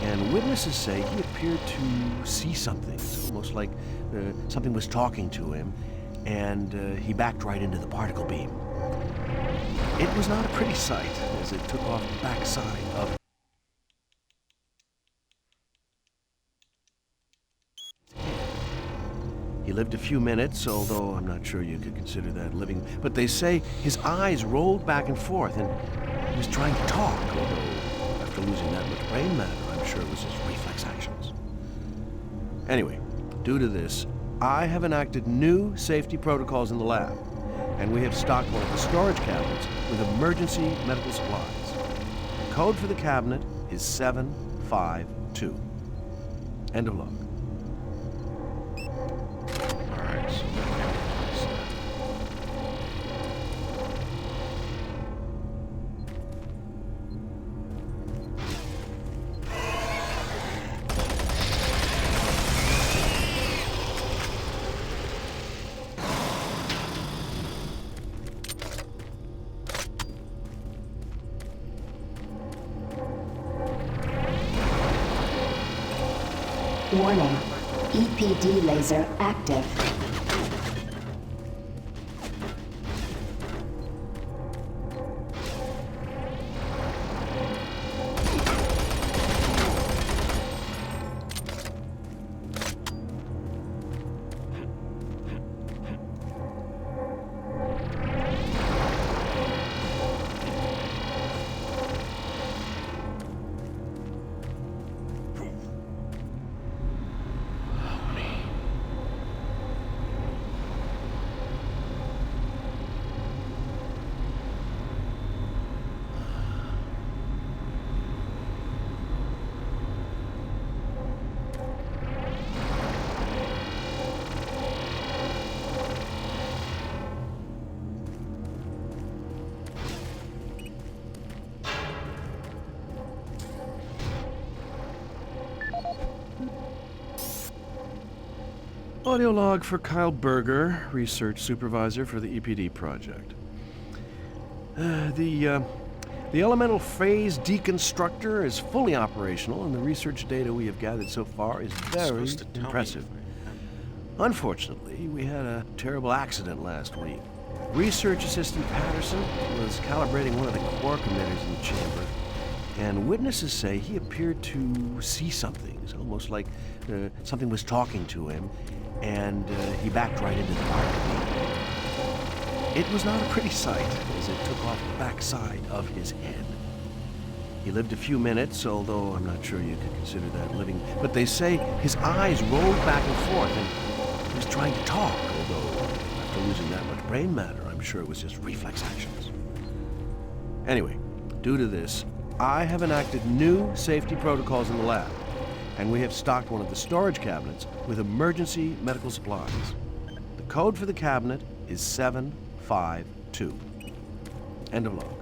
and witnesses say he appeared to see something. It's almost like something was talking to him, and he backed right into the particle beam. It was not a pretty sight, as it took off the backside of... He lived a few minutes, although I'm not sure you could consider that living. But they say his eyes rolled back and forth, and he was trying to talk, although after losing that much brain matter, I'm sure it was his reflex actions. Anyway, due to this, I have enacted new safety protocols in the lab, and we have stocked one of the storage cabinets with emergency medical supplies. The code for the cabinet is 752. End of log. Alright, so then we have to place that. Warning. EPD laser active. Audio log for Kyle Berger, research supervisor for the EPD project. The elemental phase deconstructor is fully operational, and the research data we have gathered so far is very impressive. Unfortunately, we had a terrible accident last week. Research Assistant Patterson was calibrating one of the quark emitters in the chamber, and witnesses say he appeared to see something. It's almost like something was talking to him, and he backed right into the fire. It was not a pretty sight, as it took off the backside of his head. He lived a few minutes, although I'm not sure you could consider that living. But they say his eyes rolled back and forth, and he was trying to talk, although after losing that much brain matter, I'm sure it was just reflex actions. Anyway, due to this, I have enacted new safety protocols in the lab, and we have stocked one of the storage cabinets with emergency medical supplies. The code for the cabinet is 752. End of log.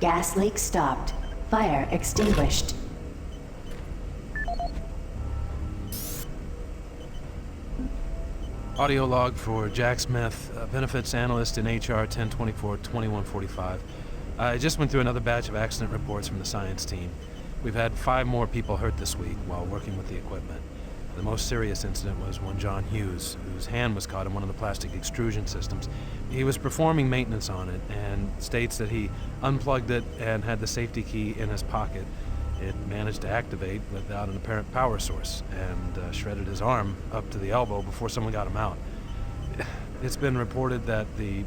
Gas leak stopped. Fire extinguished. Audio log for Jack Smith, benefits analyst in HR 1024-2145. I just went through another batch of accident reports from the science team. We've had 5 more people hurt this week while working with the equipment. The most serious incident was one John Hughes, whose hand was caught in one of the plastic extrusion systems. He was performing maintenance on it and states that he unplugged it and had the safety key in his pocket. It managed to activate without an apparent power source and shredded his arm up to the elbow before someone got him out. It's been reported that the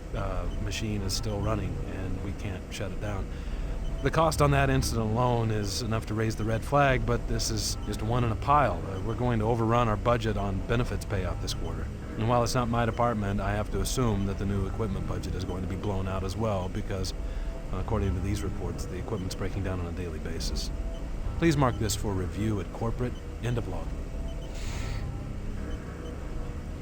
machine is still running and we can't shut it down. The cost on that incident alone is enough to raise the red flag, but this is just one in a pile. We're going to overrun our budget on benefits payout this quarter. And while it's not my department, I have to assume that the new equipment budget is going to be blown out as well because, according to these reports, the equipment's breaking down on a daily basis. Please mark this for review at corporate. End of log.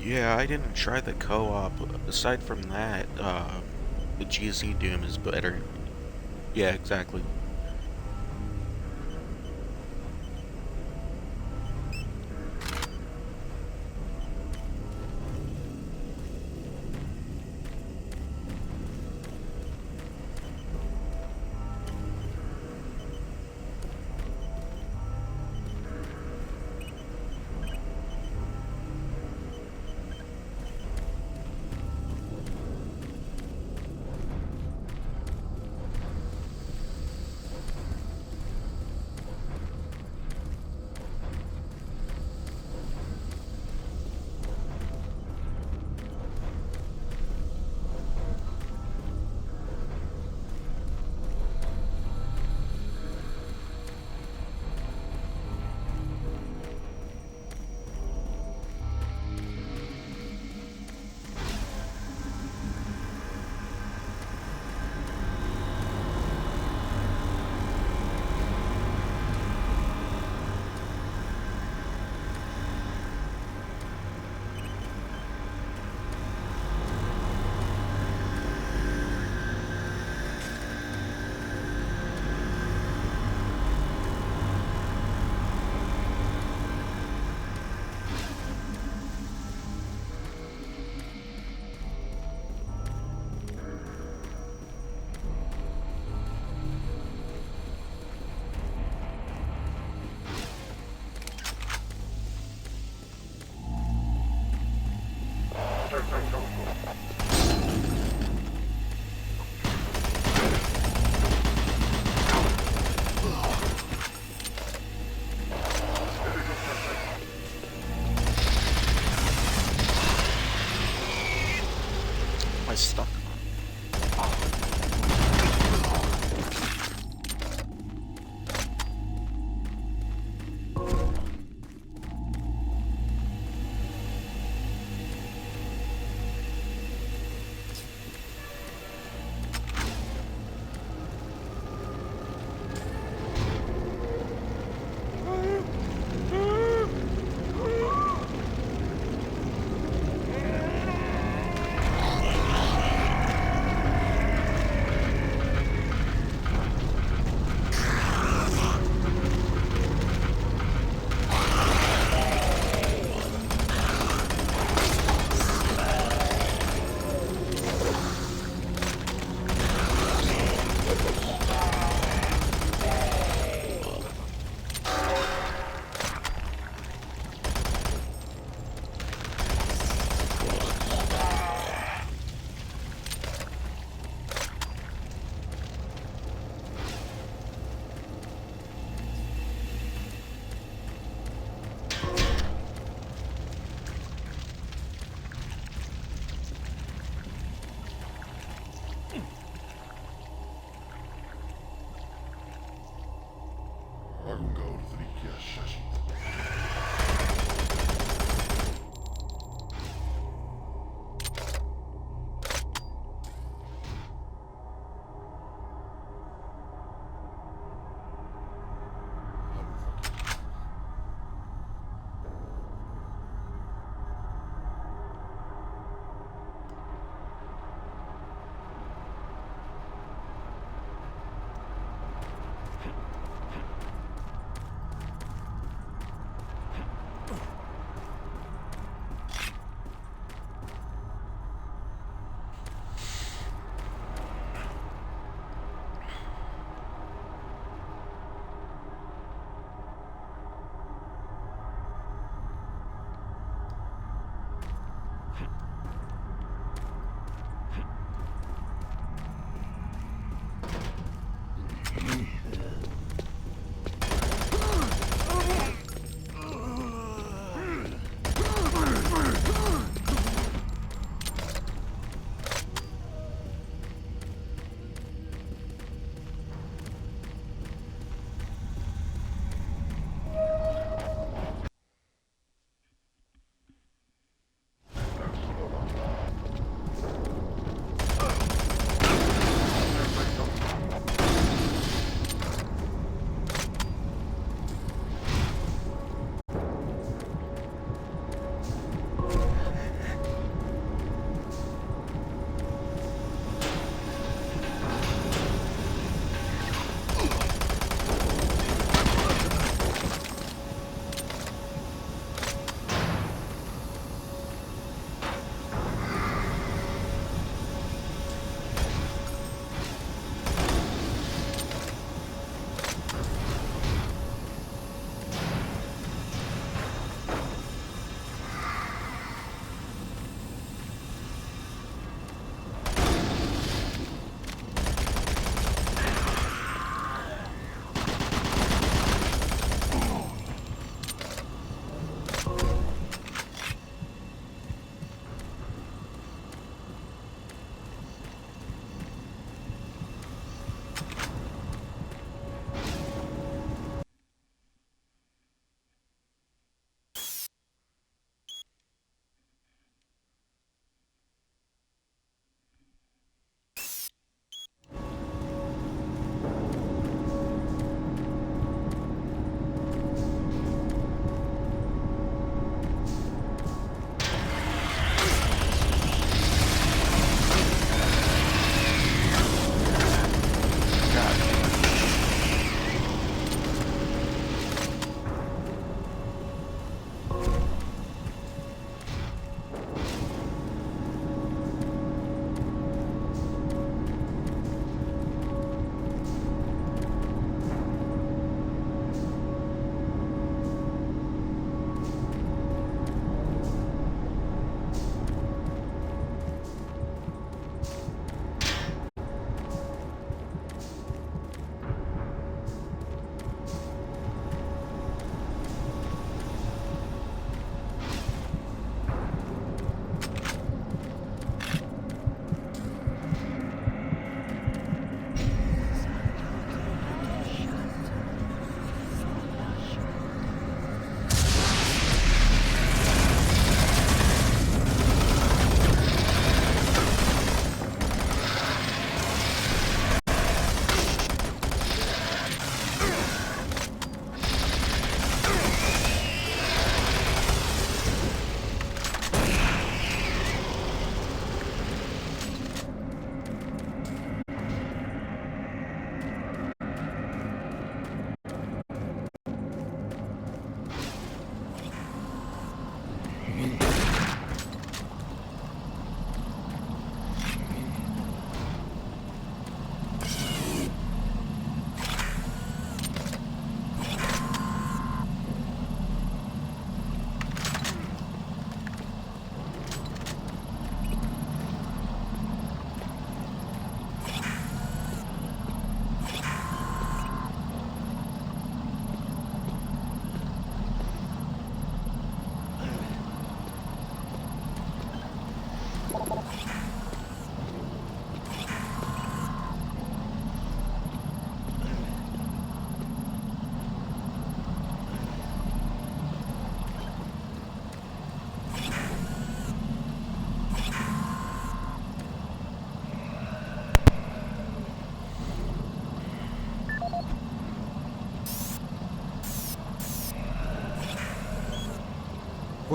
Yeah, I didn't try the co-op. Aside from that, the GZ Doom is better. Yeah, exactly. I stuck.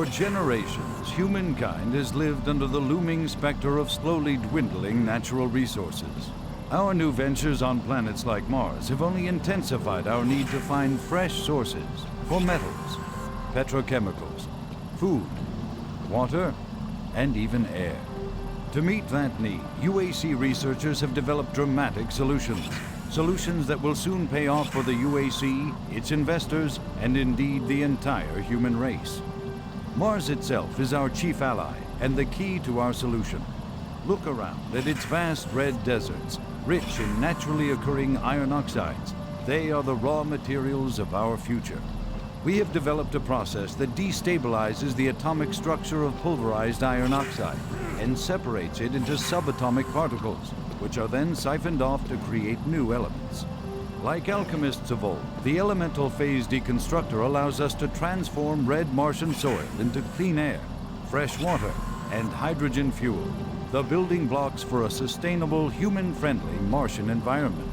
For generations, humankind has lived under the looming specter of slowly dwindling natural resources. Our new ventures on planets like Mars have only intensified our need to find fresh sources for metals, petrochemicals, food, water, and even air. To meet that need, UAC researchers have developed dramatic solutions. Solutions that will soon pay off for the UAC, its investors, and indeed the entire human race. Mars itself is our chief ally and the key to our solution. Look around at its vast red deserts, rich in naturally occurring iron oxides. They are the raw materials of our future. We have developed a process that destabilizes the atomic structure of pulverized iron oxide and separates it into subatomic particles, which are then siphoned off to create new elements. Like alchemists of old, the elemental phase deconstructor allows us to transform red Martian soil into clean air, fresh water, and hydrogen fuel, the building blocks for a sustainable, human-friendly Martian environment.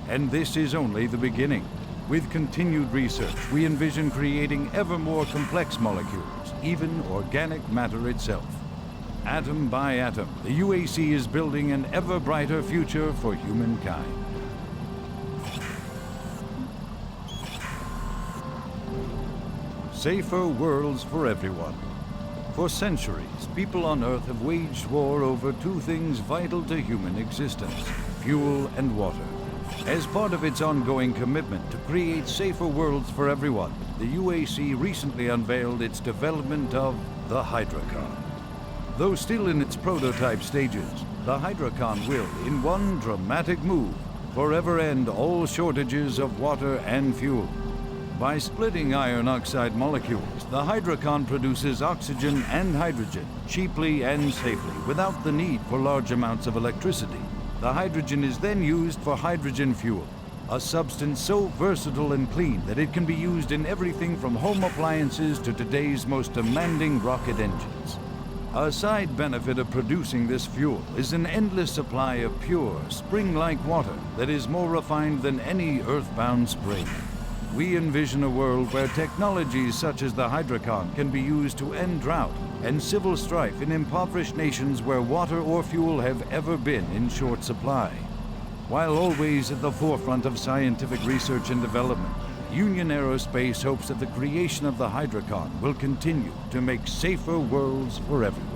And this is only the beginning. With continued research, we envision creating ever more complex molecules, even organic matter itself. Atom by atom, the UAC is building an ever brighter future for humankind. Safer worlds for everyone. For centuries, people on Earth have waged war over two things vital to human existence: fuel and water. As part of its ongoing commitment to create safer worlds for everyone, the UAC recently unveiled its development of the Hydrocon. Though still in its prototype stages, the Hydrocon will, in one dramatic move, forever end all shortages of water and fuel. By splitting iron oxide molecules, the Hydrocon produces oxygen and hydrogen cheaply and safely without the need for large amounts of electricity. The hydrogen is then used for hydrogen fuel, a substance so versatile and clean that it can be used in everything from home appliances to today's most demanding rocket engines. A side benefit of producing this fuel is an endless supply of pure, spring-like water that is more refined than any earthbound spring. We envision a world where technologies such as the Hydrocon can be used to end drought and civil strife in impoverished nations where water or fuel have ever been in short supply. While always at the forefront of scientific research and development, Union Aerospace hopes that the creation of the Hydrocon will continue to make safer worlds for everyone.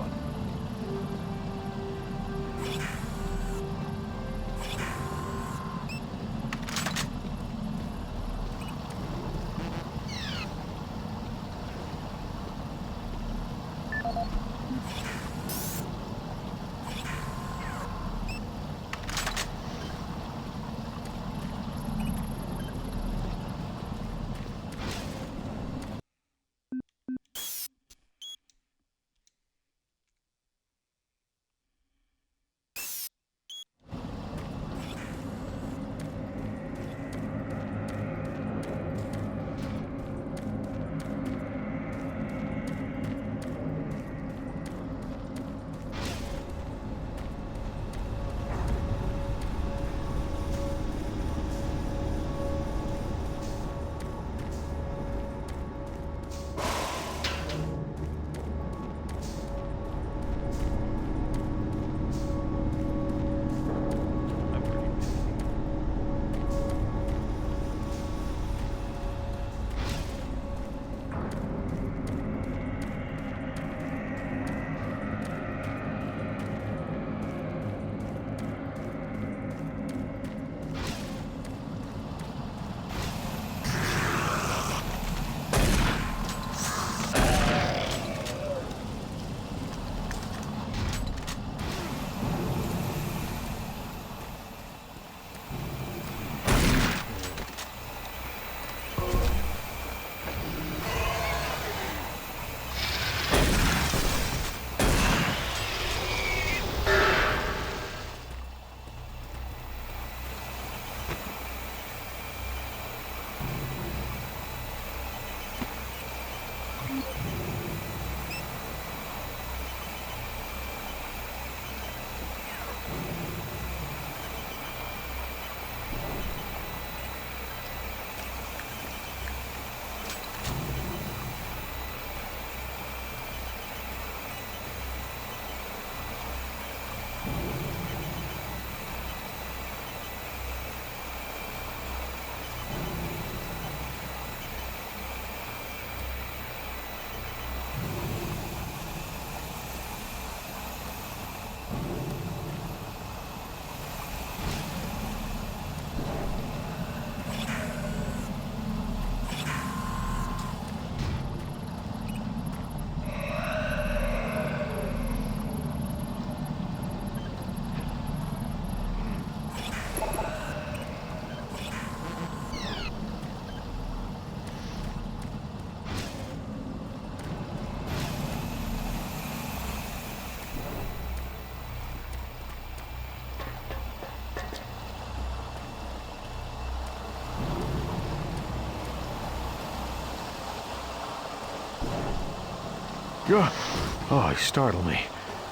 Oh, you startled me.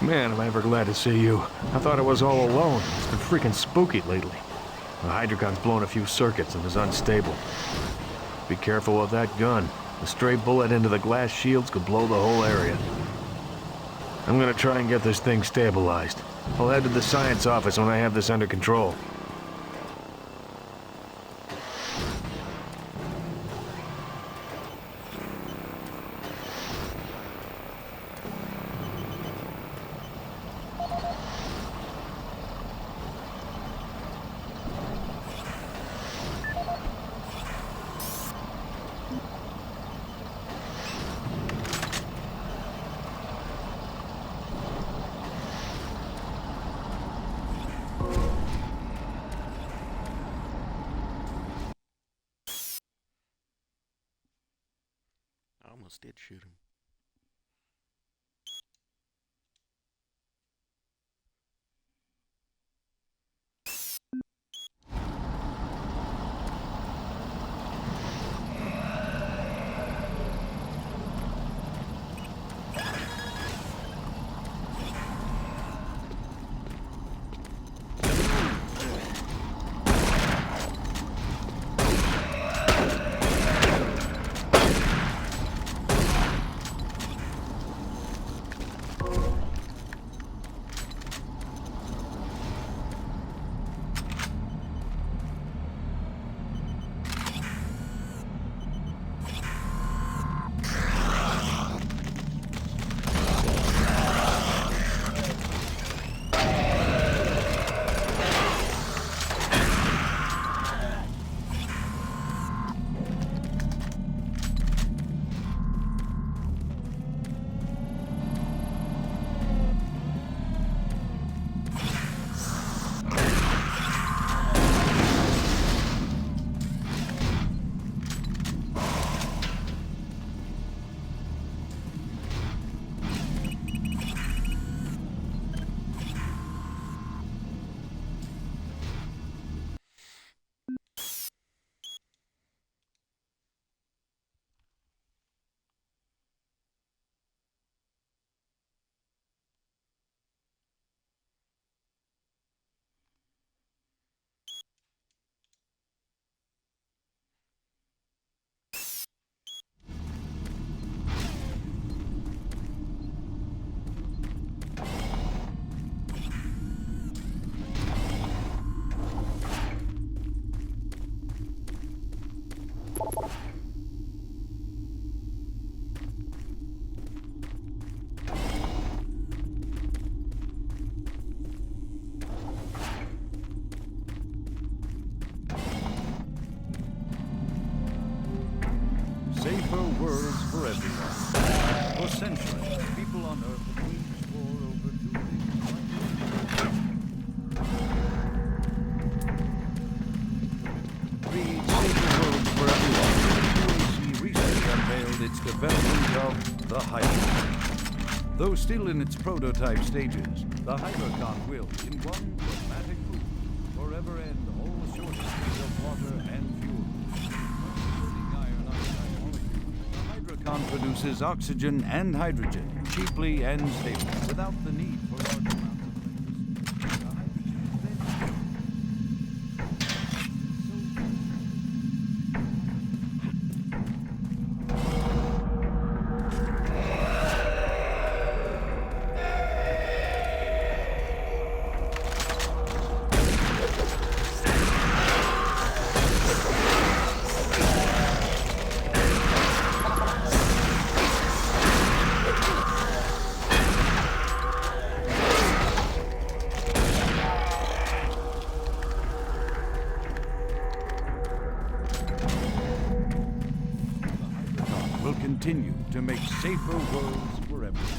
Man, am I ever glad to see you. I thought I was all alone. It's been freaking spooky lately. The Hydrocon's blown a few circuits and is unstable. Be careful with that gun. A stray bullet into the glass shields could blow the whole area. I'm gonna try and get this thing stabilized. I'll head to the science office when I have this under control. I almost did shoot him. Safer worlds for everyone. For centuries, people on Earth have waged war over two things. Create safer worlds for everyone. UAC recently unveiled its development of the Hydrocon. Though still in its prototype stages, the Hydrocon will, in one dramatic move, forever end all shortages of water and fuel. Produces oxygen and hydrogen cheaply and stably without the need for large amounts of continue to make safer worlds for everyone.